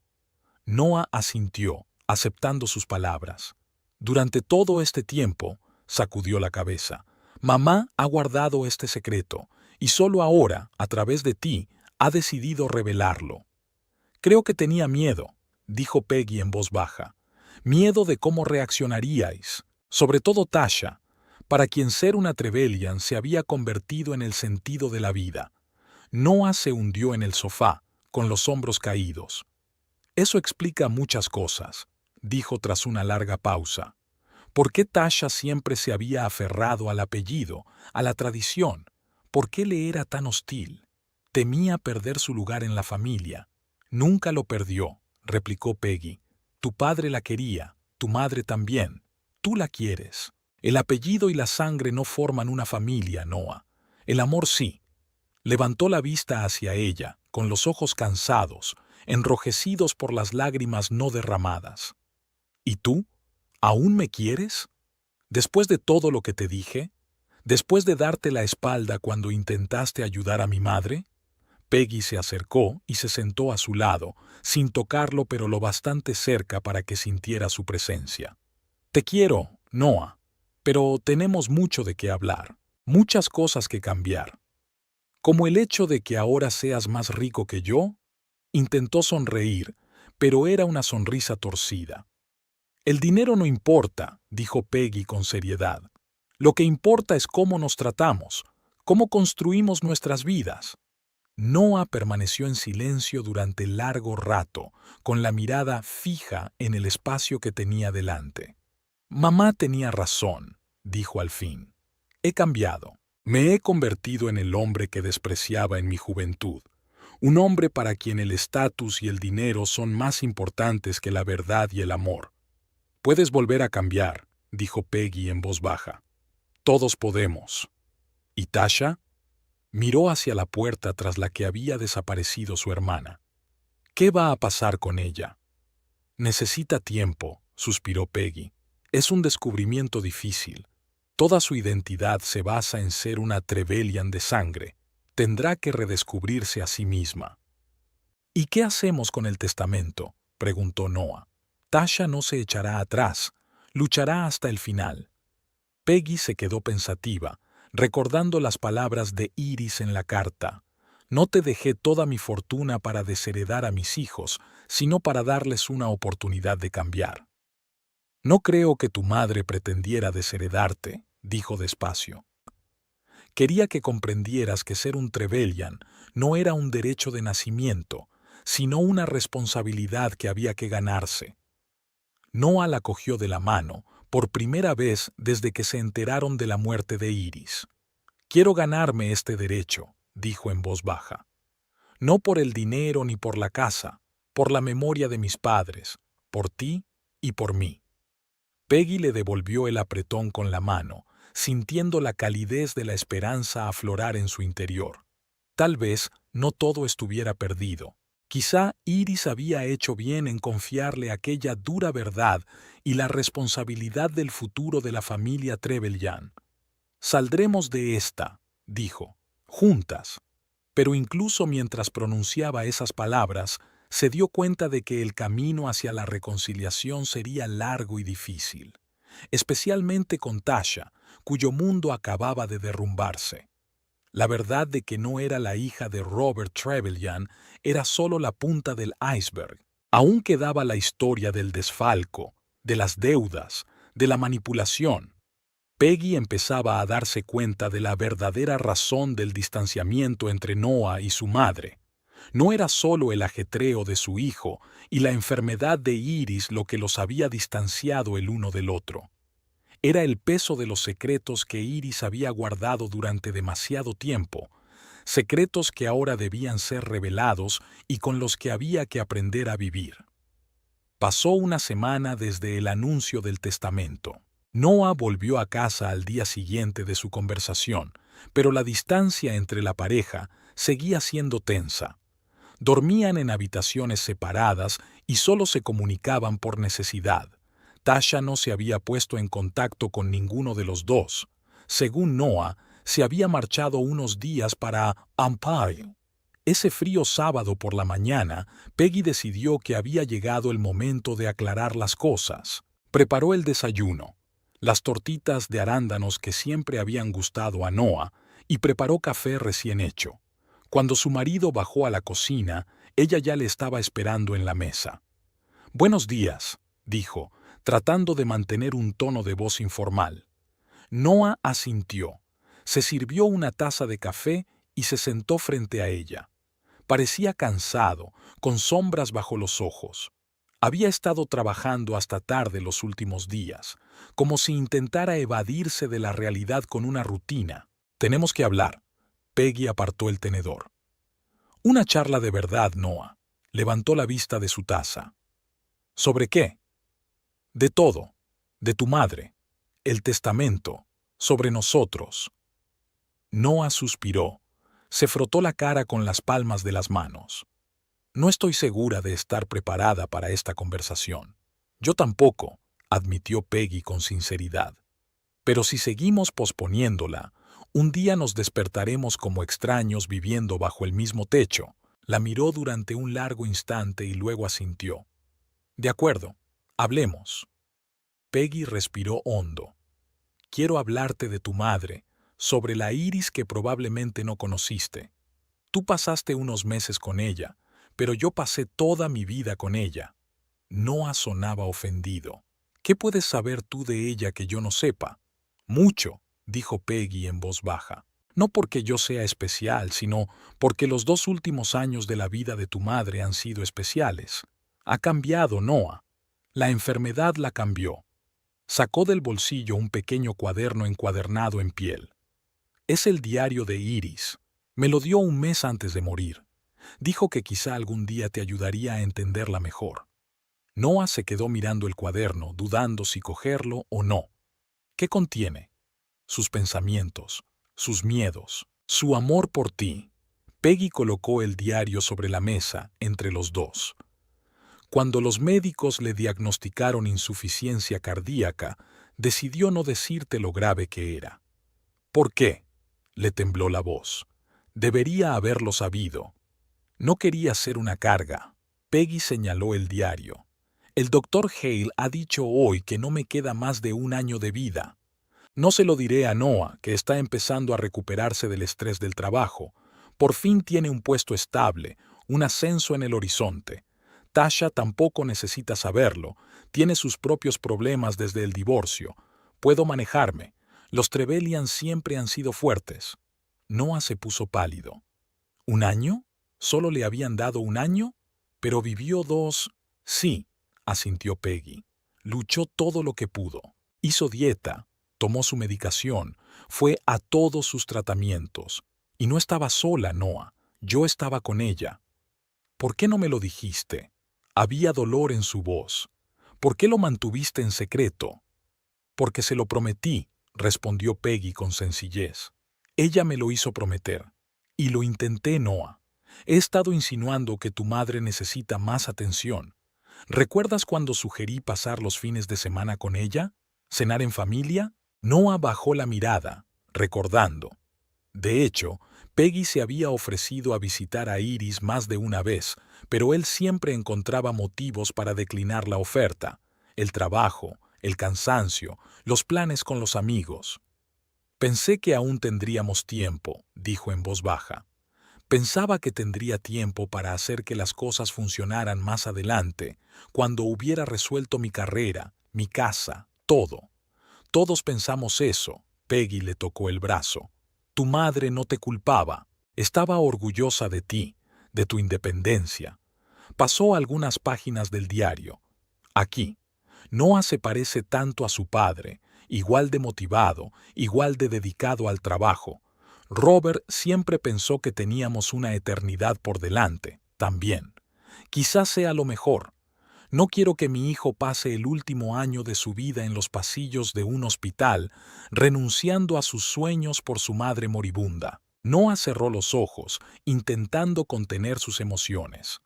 Noah asintió, aceptando sus palabras. Durante todo este tiempo, sacudió la cabeza, mamá ha guardado este secreto, y solo ahora, a través de ti, ha decidido revelarlo. Creo que tenía miedo, dijo Peggy en voz baja. Miedo de cómo reaccionaríais, sobre todo Tasha, para quien ser una Trevelyan se había convertido en el sentido de la vida. Noah se hundió en el sofá, con los hombros caídos. Eso explica muchas cosas, dijo tras una larga pausa. ¿Por qué Tasha siempre se había aferrado al apellido, a la tradición? ¿Por qué le era tan hostil? Temía perder su lugar en la familia. Nunca lo perdió, replicó Peggy. Tu padre la quería, tu madre también. Tú la quieres. El apellido y la sangre no forman una familia, Noah. El amor sí. Levantó la vista hacia ella, con los ojos cansados, enrojecidos por las lágrimas no derramadas. ¿Y tú? ¿Aún me quieres? Después de todo lo que te dije, después de darte la espalda cuando intentaste ayudar a mi madre. Peggy se acercó y se sentó a su lado, sin tocarlo pero lo bastante cerca para que sintiera su presencia. Te quiero, Noah, pero tenemos mucho de qué hablar, muchas cosas que cambiar. Como el hecho de que ahora seas más rico que yo. Intentó sonreír, pero era una sonrisa torcida. El dinero no importa, dijo Peggy con seriedad. Lo que importa es cómo nos tratamos, cómo construimos nuestras vidas. Noah permaneció en silencio durante largo rato, con la mirada fija en el espacio que tenía delante. Mamá tenía razón, dijo al fin. He cambiado. Me he convertido en el hombre que despreciaba en mi juventud. Un hombre para quien el estatus y el dinero son más importantes que la verdad y el amor. Puedes volver a cambiar, dijo Peggy en voz baja. Todos podemos. ¿Y Tasha? Miró hacia la puerta tras la que había desaparecido su hermana. ¿Qué va a pasar con ella? Necesita tiempo, suspiró Peggy. Es un descubrimiento difícil. Toda su identidad se basa en ser una Trevelyan de sangre. Tendrá que redescubrirse a sí misma. ¿Y qué hacemos con el testamento?, preguntó Noah. Tasha no se echará atrás, luchará hasta el final. Peggy se quedó pensativa, recordando las palabras de Iris en la carta. No te dejé toda mi fortuna para desheredar a mis hijos, sino para darles una oportunidad de cambiar. No creo que tu madre pretendiera desheredarte, dijo despacio. Quería que comprendieras que ser un Trevelyan no era un derecho de nacimiento, sino una responsabilidad que había que ganarse. Noah la cogió de la mano, por primera vez desde que se enteraron de la muerte de Iris. Quiero ganarme este derecho, dijo en voz baja. No por el dinero ni por la casa, por la memoria de mis padres, por ti y por mí. Peggy le devolvió el apretón con la mano, sintiendo la calidez de la esperanza aflorar en su interior. Tal vez no todo estuviera perdido. Quizá Iris había hecho bien en confiarle aquella dura verdad y la responsabilidad del futuro de la familia Trevelyan. Saldremos de esta, dijo, juntas. Pero incluso mientras pronunciaba esas palabras, se dio cuenta de que el camino hacia la reconciliación sería largo y difícil, especialmente con Tasha, cuyo mundo acababa de derrumbarse. La verdad de que no era la hija de Robert Trevelyan era solo la punta del iceberg. Aún quedaba la historia del desfalco, de las deudas, de la manipulación. Peggy empezaba a darse cuenta de la verdadera razón del distanciamiento entre Noah y su madre. No era solo el ajetreo de su hijo y la enfermedad de Iris lo que los había distanciado el uno del otro. Era el peso de los secretos que Iris había guardado durante demasiado tiempo, secretos que ahora debían ser revelados y con los que había que aprender a vivir. Pasó una semana desde el anuncio del testamento. Noah volvió a casa al día siguiente de su conversación, pero la distancia entre la pareja seguía siendo tensa. Dormían en habitaciones separadas y solo se comunicaban por necesidad. Tasha no se había puesto en contacto con ninguno de los dos. Según Noah, se había marchado unos días para Empire. Ese frío sábado por la mañana, Peggy decidió que había llegado el momento de aclarar las cosas. Preparó el desayuno, las tortitas de arándanos que siempre habían gustado a Noah, y preparó café recién hecho. Cuando su marido bajó a la cocina, ella ya le estaba esperando en la mesa. «Buenos días», dijo, tratando de mantener un tono de voz informal. Noah asintió. Se sirvió una taza de café y se sentó frente a ella. Parecía cansado, con sombras bajo los ojos. Había estado trabajando hasta tarde los últimos días, como si intentara evadirse de la realidad con una rutina. «Tenemos que hablar». Peggy apartó el tenedor. «Una charla de verdad, Noah». Levantó la vista de su taza. «¿Sobre qué?» «De todo. De tu madre. El testamento. Sobre nosotros». Noah suspiró. Se frotó la cara con las palmas de las manos. «No estoy segura de estar preparada para esta conversación». «Yo tampoco», admitió Peggy con sinceridad. Pero si seguimos posponiéndola, un día nos despertaremos como extraños viviendo bajo el mismo techo. La miró durante un largo instante y luego asintió. De acuerdo, hablemos. Peggy respiró hondo. Quiero hablarte de tu madre, sobre la Iris que probablemente no conociste. Tú pasaste unos meses con ella, pero yo pasé toda mi vida con ella. Noah sonaba ofendido. ¿Qué puedes saber tú de ella que yo no sepa? Mucho, dijo Peggy en voz baja. No porque yo sea especial, sino porque los 2 últimos años de la vida de tu madre han sido especiales. Ha cambiado, Noah. La enfermedad la cambió. Sacó del bolsillo un pequeño cuaderno encuadernado en piel. Es el diario de Iris. Me lo dio un mes antes de morir. Dijo que quizá algún día te ayudaría a entenderla mejor. Noah se quedó mirando el cuaderno, dudando si cogerlo o no. ¿Qué contiene? Sus pensamientos, sus miedos, su amor por ti. Peggy colocó el diario sobre la mesa entre los dos. Cuando los médicos le diagnosticaron insuficiencia cardíaca, decidió no decirte lo grave que era. ¿Por qué? Le tembló la voz. Debería haberlo sabido. No quería ser una carga. Peggy señaló el diario. El doctor Hale ha dicho hoy que no me queda más de 1 año de vida. No se lo diré a Noah, que está empezando a recuperarse del estrés del trabajo. Por fin tiene un puesto estable, un ascenso en el horizonte. Tasha tampoco necesita saberlo. Tiene sus propios problemas desde el divorcio. Puedo manejarme. Los Trevelyan siempre han sido fuertes. Noah se puso pálido. ¿1 año? ¿Solo le habían dado 1 año? Pero vivió 2. Sí, asintió Peggy. Luchó todo lo que pudo. Hizo dieta, tomó su medicación, fue a todos sus tratamientos. Y no estaba sola, Noah. Yo estaba con ella. ¿Por qué no me lo dijiste? Había dolor en su voz. ¿Por qué lo mantuviste en secreto? Porque se lo prometí, respondió Peggy con sencillez. Ella me lo hizo prometer. Y lo intenté, Noah. He estado insinuando que tu madre necesita más atención. ¿Recuerdas cuando sugerí pasar los fines de semana con ella? ¿Cenar en familia? Noah bajó la mirada, recordando. De hecho, Peggy se había ofrecido a visitar a Iris más de una vez, pero él siempre encontraba motivos para declinar la oferta. El trabajo, el cansancio, los planes con los amigos. Pensé que aún tendríamos tiempo, dijo en voz baja. Pensaba que tendría tiempo para hacer que las cosas funcionaran más adelante, cuando hubiera resuelto mi carrera, mi casa, todo. Todos pensamos eso. Peggy le tocó el brazo. Tu madre no te culpaba. Estaba orgullosa de ti, de tu independencia. Pasó algunas páginas del diario. Aquí. Noah se parece tanto a su padre, igual de motivado, igual de dedicado al trabajo. Robert siempre pensó que teníamos una eternidad por delante, también. Quizás sea lo mejor. No quiero que mi hijo pase el último año de su vida en los pasillos de un hospital, renunciando a sus sueños por su madre moribunda. Noah cerró los ojos, intentando contener sus emociones.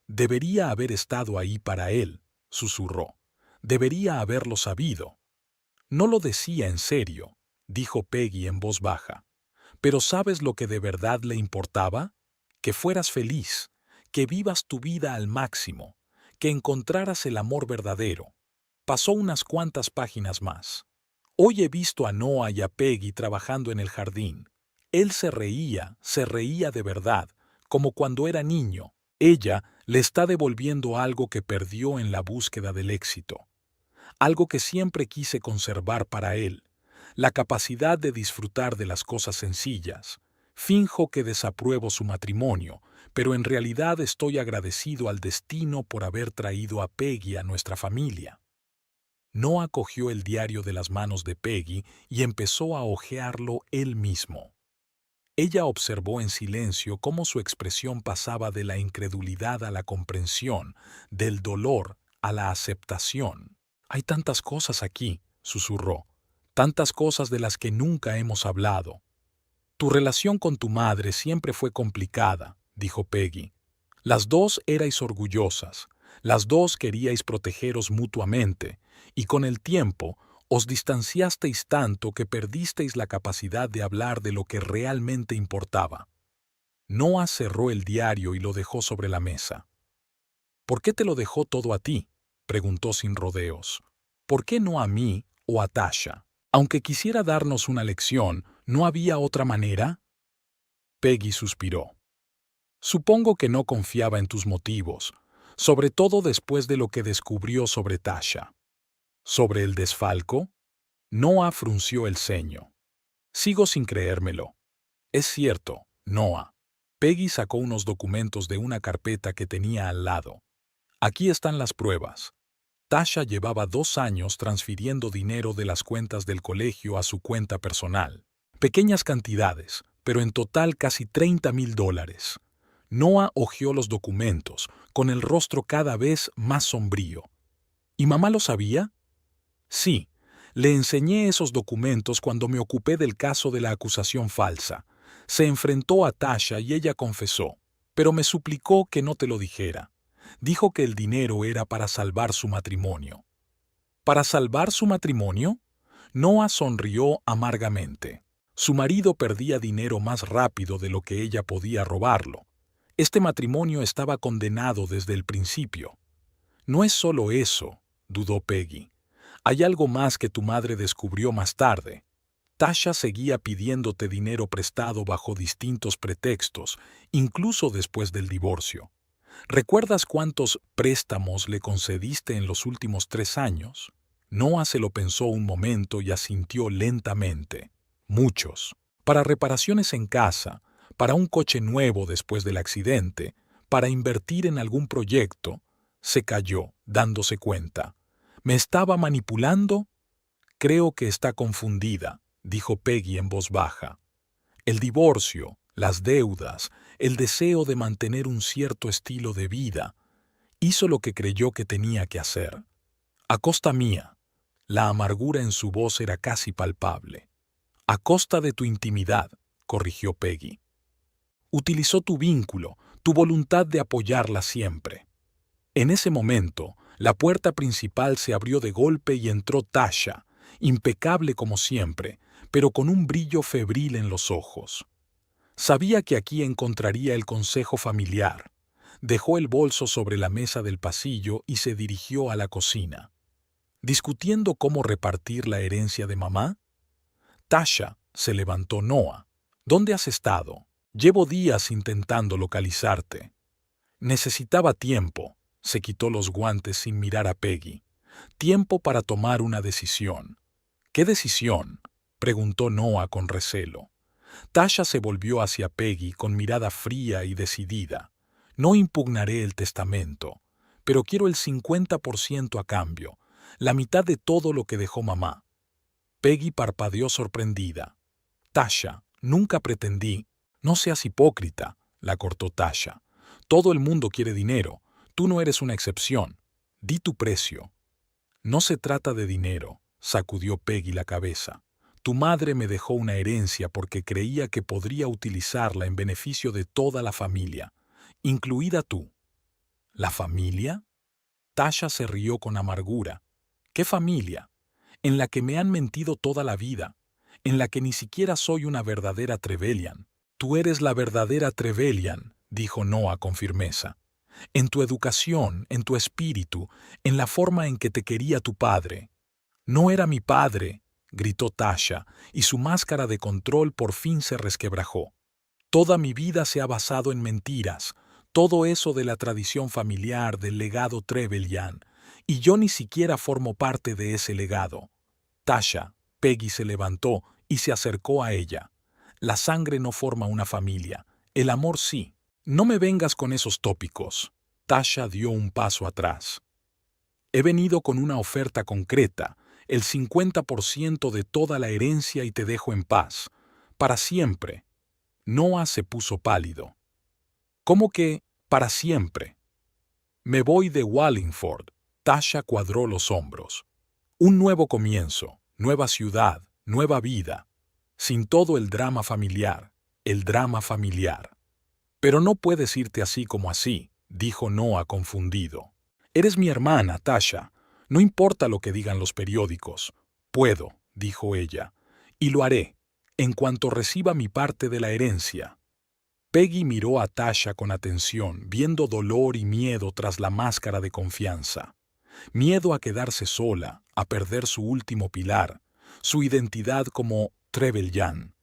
Debería haber estado ahí para él, susurró. Debería haberlo sabido. No lo decía en serio, dijo Peggy en voz baja. Pero ¿sabes lo que de verdad le importaba? Que fueras feliz, que vivas tu vida al máximo, que encontraras el amor verdadero. Pasó unas cuantas páginas más. Hoy he visto a Noah y a Peggy trabajando en el jardín. Él se reía de verdad, como cuando era niño. Ella le está devolviendo algo que perdió en la búsqueda del éxito. Algo que siempre quise conservar para él. La capacidad de disfrutar de las cosas sencillas. Finjo que desapruebo su matrimonio, pero en realidad estoy agradecido al destino por haber traído a Peggy a nuestra familia. Noah cogió el diario de las manos de Peggy y empezó a hojearlo él mismo. Ella observó en silencio cómo su expresión pasaba de la incredulidad a la comprensión, del dolor a la aceptación. Hay tantas cosas aquí, susurró, tantas cosas de las que nunca hemos hablado. Tu relación con tu madre siempre fue complicada, dijo Peggy. Las dos erais orgullosas, las dos queríais protegeros mutuamente, y con el tiempo Os distanciasteis tanto que perdisteis la capacidad de hablar de lo que realmente importaba. Noah cerró el diario y lo dejó sobre la mesa. ¿Por qué te lo dejó todo a ti?, preguntó sin rodeos. ¿Por qué no a mí o a Tasha? Aunque quisiera darnos una lección, ¿no había otra manera? Peggy suspiró. Supongo que no confiaba en tus motivos, sobre todo después de lo que descubrió sobre Tasha. ¿Sobre el desfalco? Noah frunció el ceño. Sigo sin creérmelo. Es cierto, Noah. Peggy sacó unos documentos de una carpeta que tenía al lado. Aquí están las pruebas. Tasha llevaba 2 años transfiriendo dinero de las cuentas del colegio a su cuenta personal. Pequeñas cantidades, pero en total casi $30,000. Noah hojeó los documentos, con el rostro cada vez más sombrío. ¿Y mamá lo sabía? Sí, le enseñé esos documentos cuando me ocupé del caso de la acusación falsa. Se enfrentó a Tasha y ella confesó, pero me suplicó que no te lo dijera. Dijo que el dinero era para salvar su matrimonio. ¿Para salvar su matrimonio? Noah sonrió amargamente. Su marido perdía dinero más rápido de lo que ella podía robarlo. Este matrimonio estaba condenado desde el principio. No es solo eso, dudó Peggy. Hay algo más que tu madre descubrió más tarde. Tasha seguía pidiéndote dinero prestado bajo distintos pretextos, incluso después del divorcio. ¿Recuerdas cuántos préstamos le concediste en los últimos 3 años? Noah se lo pensó un momento y asintió lentamente. Muchos. Para reparaciones en casa, para un coche nuevo después del accidente, para invertir en algún proyecto. Se calló, dándose cuenta. ¿Me estaba manipulando? Creo que está confundida, dijo Peggy en voz baja. El divorcio, las deudas, el deseo de mantener un cierto estilo de vida, hizo lo que creyó que tenía que hacer. A costa mía. La amargura en su voz era casi palpable. A costa de tu intimidad, corrigió Peggy. Utilizó tu vínculo, tu voluntad de apoyarla siempre. En ese momento, la puerta principal se abrió de golpe y entró Tasha, impecable como siempre, pero con un brillo febril en los ojos. Sabía que aquí encontraría el consejo familiar. Dejó el bolso sobre la mesa del pasillo y se dirigió a la cocina. ¿Discutiendo cómo repartir la herencia de mamá? Tasha, se levantó Noah. ¿Dónde has estado? Llevo días intentando localizarte. Necesitaba tiempo. Se quitó los guantes sin mirar a Peggy. Tiempo para tomar una decisión. ¿Qué decisión?, preguntó Noah con recelo. Tasha se volvió hacia Peggy con mirada fría y decidida. No impugnaré el testamento, pero quiero el 50% a cambio, la mitad de todo lo que dejó mamá. Peggy parpadeó sorprendida. Tasha, nunca pretendí. No seas hipócrita, la cortó Tasha. Todo el mundo quiere dinero. Tú no eres una excepción. Di tu precio. No se trata de dinero, sacudió Peggy la cabeza. Tu madre me dejó una herencia porque creía que podría utilizarla en beneficio de toda la familia, incluida tú. ¿La familia? Tasha se rió con amargura. ¿Qué familia? En la que me han mentido toda la vida, en la que ni siquiera soy una verdadera Trevelyan. Tú eres la verdadera Trevelyan, dijo Noah con firmeza. En tu educación, en tu espíritu, en la forma en que te quería tu padre. No era mi padre, gritó Tasha, y su máscara de control por fin se resquebrajó. Toda mi vida se ha basado en mentiras, todo eso de la tradición familiar, del legado Trevelyan, y yo ni siquiera formo parte de ese legado. Tasha, Peggy se levantó y se acercó a ella. La sangre no forma una familia, el amor sí. No me vengas con esos tópicos. Tasha dio un paso atrás. He venido con una oferta concreta, el 50% de toda la herencia y te dejo en paz. Para siempre. Noah se puso pálido. ¿Cómo que para siempre? Me voy de Wallingford. Tasha cuadró los hombros. Un nuevo comienzo, nueva ciudad, nueva vida. Sin todo el drama familiar, el drama familiar. Pero no puedes irte así como así, dijo Noah confundido. Eres mi hermana, Tasha. No importa lo que digan los periódicos. Puedo, dijo ella, y lo haré, en cuanto reciba mi parte de la herencia. Peggy miró a Tasha con atención, viendo dolor y miedo tras la máscara de confianza. Miedo a quedarse sola, a perder su último pilar, su identidad como Trevelyan.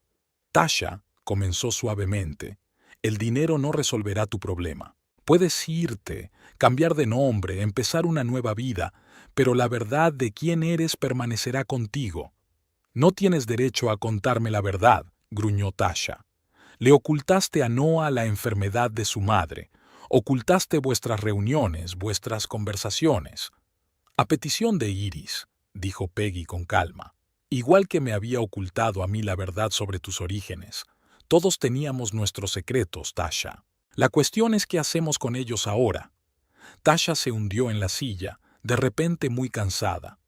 Tasha, comenzó suavemente, el dinero no resolverá tu problema. Puedes irte, cambiar de nombre, empezar una nueva vida, pero la verdad de quién eres permanecerá contigo. No tienes derecho a contarme la verdad, gruñó Tasha. Le ocultaste a Noah la enfermedad de su madre. Ocultaste vuestras reuniones, vuestras conversaciones. A petición de Iris, dijo Peggy con calma, igual que me había ocultado a mí la verdad sobre tus orígenes. Todos teníamos nuestros secretos, Tasha. La cuestión es qué hacemos con ellos ahora. Tasha se hundió en la silla, de repente muy cansada.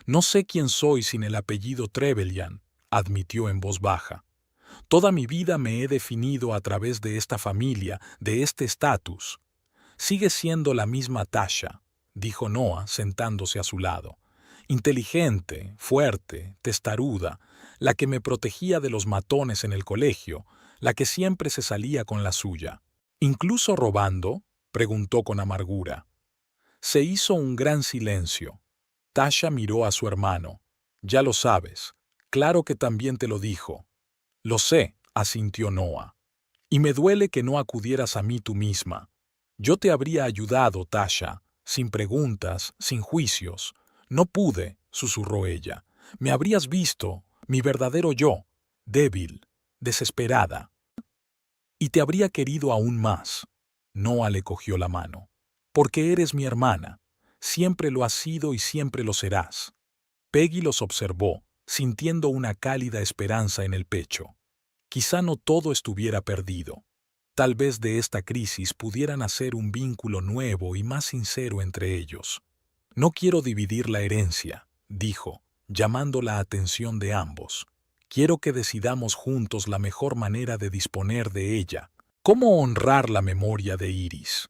No sé quién soy sin el apellido Trevelyan, admitió en voz baja. Toda mi vida me he definido a través de esta familia, de este estatus. Sigue siendo la misma Tasha, dijo Noah sentándose a su lado. Inteligente, fuerte, testaruda, la que me protegía de los matones en el colegio, la que siempre se salía con la suya. ¿Incluso robando?, preguntó con amargura. Se hizo un gran silencio. Tasha miró a su hermano. Ya lo sabes. Claro que también te lo dijo. Lo sé, asintió Noah. Y me duele que no acudieras a mí tú misma. Yo te habría ayudado, Tasha, sin preguntas, sin juicios. No pude, susurró ella. Me habrías visto, mi verdadero yo, débil, desesperada. Y te habría querido aún más. Noah le cogió la mano. Porque eres mi hermana. Siempre lo has sido y siempre lo serás. Peggy los observó, sintiendo una cálida esperanza en el pecho. Quizá no todo estuviera perdido. Tal vez de esta crisis pudieran hacer un vínculo nuevo y más sincero entre ellos. No quiero dividir la herencia, dijo, llamando la atención de ambos. Quiero que decidamos juntos la mejor manera de disponer de ella. ¿Cómo honrar la memoria de Iris?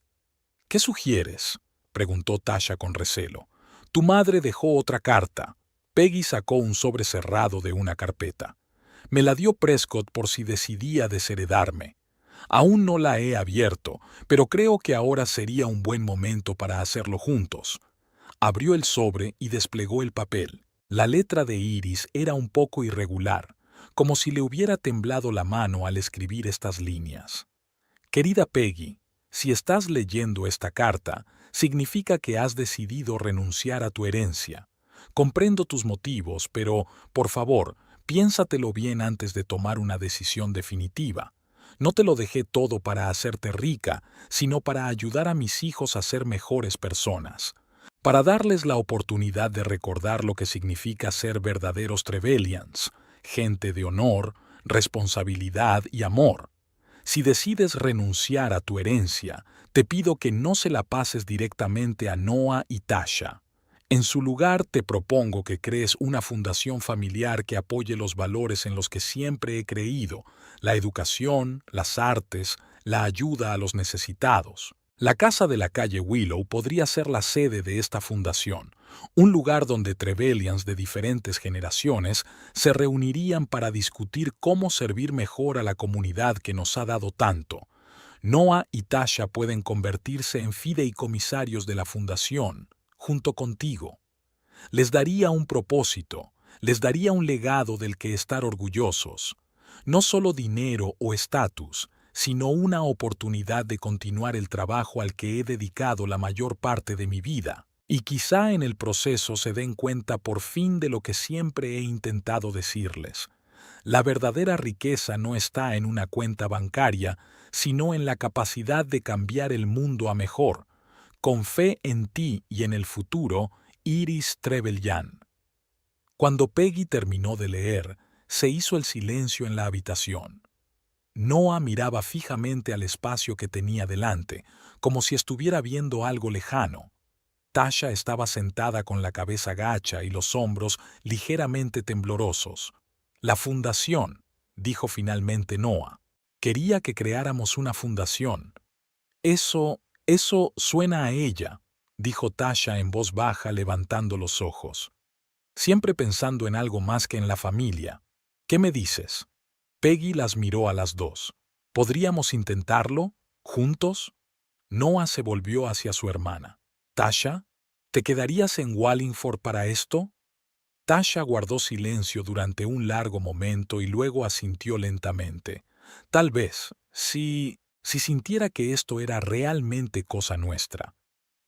¿Qué sugieres?, preguntó Tasha con recelo. Tu madre dejó otra carta. Peggy sacó un sobre cerrado de una carpeta. Me la dio Prescott por si decidía desheredarme. Aún no la he abierto, pero creo que ahora sería un buen momento para hacerlo juntos. Abrió el sobre y desplegó el papel. La letra de Iris era un poco irregular, como si le hubiera temblado la mano al escribir estas líneas. Querida Peggy, si estás leyendo esta carta, significa que has decidido renunciar a tu herencia. Comprendo tus motivos, pero, por favor, piénsatelo bien antes de tomar una decisión definitiva. No te lo dejé todo para hacerte rica, sino para ayudar a mis hijos a ser mejores personas. Para darles la oportunidad de recordar lo que significa ser verdaderos Trevelyan's, gente de honor, responsabilidad y amor. Si decides renunciar a tu herencia, te pido que no se la pases directamente a Noah y Tasha. En su lugar te propongo que crees una fundación familiar que apoye los valores en los que siempre he creído, la educación, las artes, la ayuda a los necesitados. La casa de la calle Willow podría ser la sede de esta fundación, un lugar donde Trevelyan's de diferentes generaciones se reunirían para discutir cómo servir mejor a la comunidad que nos ha dado tanto. Noah y Tasha pueden convertirse en fideicomisarios de la fundación, junto contigo. Les daría un propósito, les daría un legado del que estar orgullosos. No solo dinero o estatus, sino una oportunidad de continuar el trabajo al que he dedicado la mayor parte de mi vida. Y quizá en el proceso se den cuenta por fin de lo que siempre he intentado decirles. La verdadera riqueza no está en una cuenta bancaria, sino en la capacidad de cambiar el mundo a mejor. Con fe en ti y en el futuro, Iris Trevelyan. Cuando Peggy terminó de leer, se hizo el silencio en la habitación. Noah miraba fijamente al espacio que tenía delante, como si estuviera viendo algo lejano. Tasha estaba sentada con la cabeza gacha y los hombros ligeramente temblorosos. La fundación, dijo finalmente Noah. Quería que creáramos una fundación. Eso suena a ella, dijo Tasha en voz baja levantando los ojos. siempre pensando en algo más que en la familia. ¿Qué me dices? Peggy las miró a las dos. ¿Podríamos intentarlo? ¿Juntos? Noah se volvió hacia su hermana. ¿Tasha? ¿Te quedarías en Wallingford para esto? Tasha guardó silencio durante un largo momento y luego asintió lentamente. Tal vez, si sintiera que esto era realmente cosa nuestra.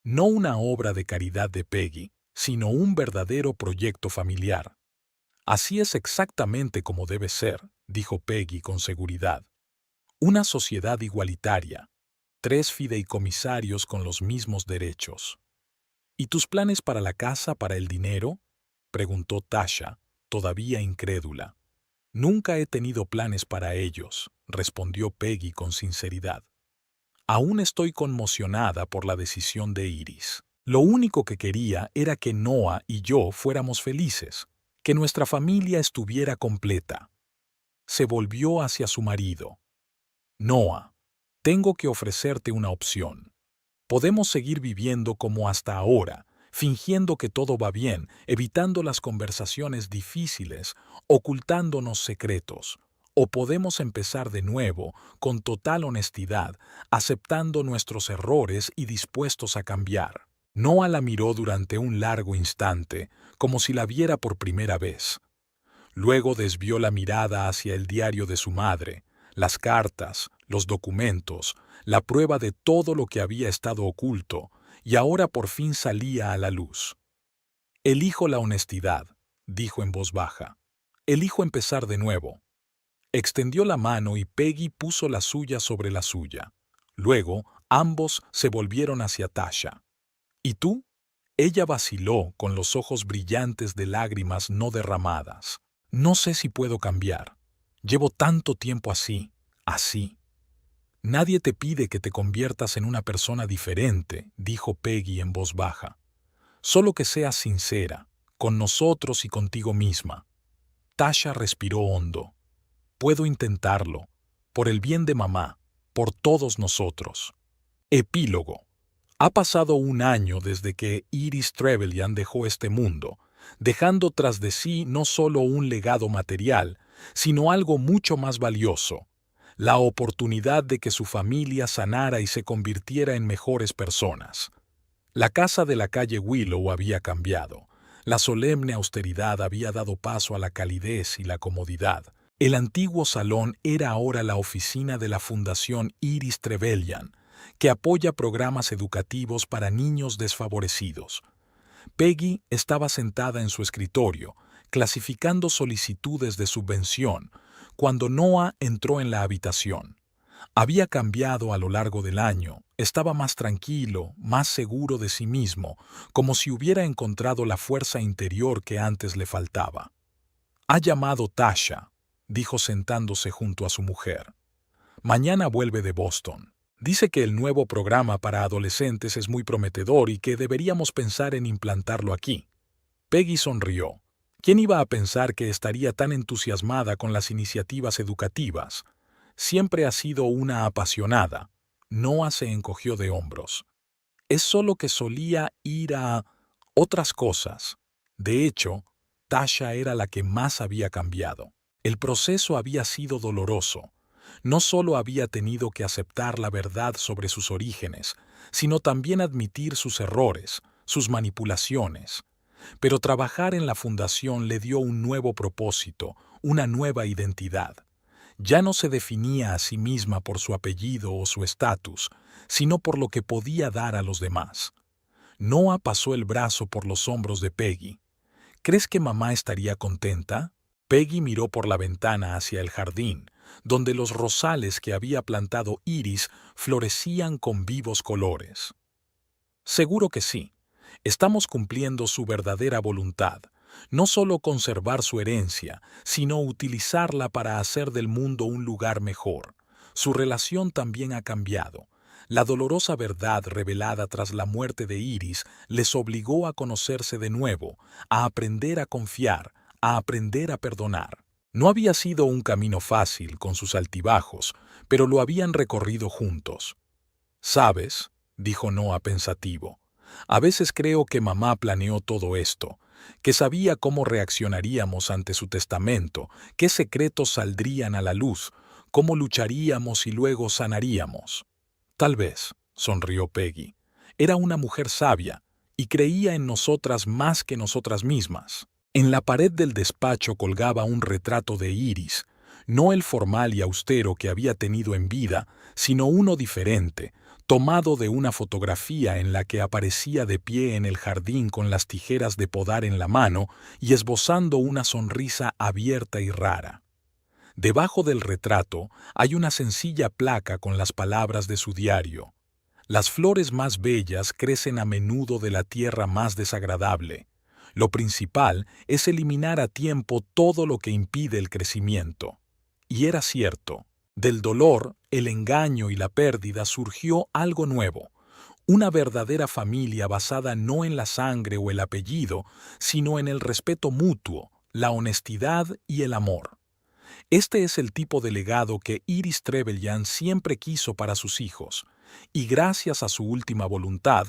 No una obra de caridad de Peggy, sino un verdadero proyecto familiar. Así es exactamente como debe ser, dijo Peggy con seguridad. Una sociedad igualitaria. 3 fideicomisarios con los mismos derechos. ¿Y tus planes para la casa, para el dinero? Preguntó Tasha, todavía incrédula. Nunca he tenido planes para ellos, respondió Peggy con sinceridad. Aún estoy conmocionada por la decisión de Iris. Lo único que quería era que Noah y yo fuéramos felices, que nuestra familia estuviera completa. Se volvió hacia su marido. Noah, tengo que ofrecerte una opción. Podemos seguir viviendo como hasta ahora, fingiendo que todo va bien, evitando las conversaciones difíciles, ocultándonos secretos. O podemos empezar de nuevo, con total honestidad, aceptando nuestros errores y dispuestos a cambiar. Noah la miró durante un largo instante, como si la viera por primera vez. Luego desvió la mirada hacia el diario de su madre, las cartas, los documentos, la prueba de todo lo que había estado oculto, y ahora por fin salía a la luz. Elijo la honestidad, dijo en voz baja. Elijo empezar de nuevo. Extendió la mano y Peggy puso la suya sobre la suya. Luego, ambos se volvieron hacia Tasha. ¿Y tú? Ella vaciló con los ojos brillantes de lágrimas no derramadas. No sé si puedo cambiar. Llevo tanto tiempo así. Nadie te pide que te conviertas en una persona diferente, dijo Peggy en voz baja. Solo que seas sincera, con nosotros y contigo misma. Tasha respiró hondo. Puedo intentarlo, por el bien de mamá, por todos nosotros. Epílogo. Ha pasado un año desde que Iris Trevelyan dejó este mundo, dejando tras de sí no solo un legado material, sino algo mucho más valioso, la oportunidad de que su familia sanara y se convirtiera en mejores personas. La casa de la calle Willow había cambiado. La solemne austeridad había dado paso a la calidez y la comodidad. El antiguo salón era ahora la oficina de la Fundación Iris Trevelyan, que apoya programas educativos para niños desfavorecidos. Peggy estaba sentada en su escritorio, clasificando solicitudes de subvención, cuando Noah entró en la habitación. Había cambiado a lo largo del año, estaba más tranquilo, más seguro de sí mismo, como si hubiera encontrado la fuerza interior que antes le faltaba. «Ha llamado Tasha», dijo sentándose junto a su mujer. «Mañana vuelve de Boston. Dice que el nuevo programa para adolescentes es muy prometedor y que deberíamos pensar en implantarlo aquí». Peggy sonrió. ¿Quién iba a pensar que estaría tan entusiasmada con las iniciativas educativas? Siempre ha sido una apasionada. Noah se encogió de hombros. Es solo que solía ir a otras cosas. De hecho, Tasha era la que más había cambiado. El proceso había sido doloroso. No solo había tenido que aceptar la verdad sobre sus orígenes, sino también admitir sus errores, sus manipulaciones. Pero trabajar en la fundación le dio un nuevo propósito, una nueva identidad. Ya no se definía a sí misma por su apellido o su estatus, sino por lo que podía dar a los demás. Noah pasó el brazo por los hombros de Peggy. ¿Crees que mamá estaría contenta? Peggy miró por la ventana hacia el jardín, donde los rosales que había plantado Iris florecían con vivos colores. Seguro que sí. Estamos cumpliendo su verdadera voluntad, no solo conservar su herencia, sino utilizarla para hacer del mundo un lugar mejor. Su relación también ha cambiado. La dolorosa verdad revelada tras la muerte de Iris les obligó a conocerse de nuevo, a aprender a confiar, a aprender a perdonar. No había sido un camino fácil con sus altibajos, pero lo habían recorrido juntos. «¿Sabes?», dijo Noah pensativo, «a veces creo que mamá planeó todo esto, que sabía cómo reaccionaríamos ante su testamento, qué secretos saldrían a la luz, cómo lucharíamos y luego sanaríamos. Tal vez, sonrió Peggy, era una mujer sabia y creía en nosotras más que nosotras mismas. En la pared del despacho colgaba un retrato de Iris, no el formal y austero que había tenido en vida, sino uno diferente, tomado de una fotografía en la que aparecía de pie en el jardín con las tijeras de podar en la mano y esbozando una sonrisa abierta y rara. Debajo del retrato hay una sencilla placa con las palabras de su diario. Las flores más bellas crecen a menudo de la tierra más desagradable. Lo principal es eliminar a tiempo todo lo que impide el crecimiento. Y era cierto. Del dolor, el engaño y la pérdida surgió algo nuevo, una verdadera familia basada no en la sangre o el apellido, sino en el respeto mutuo, la honestidad y el amor. Este es el tipo de legado que Iris Trevelyan siempre quiso para sus hijos, y gracias a su última voluntad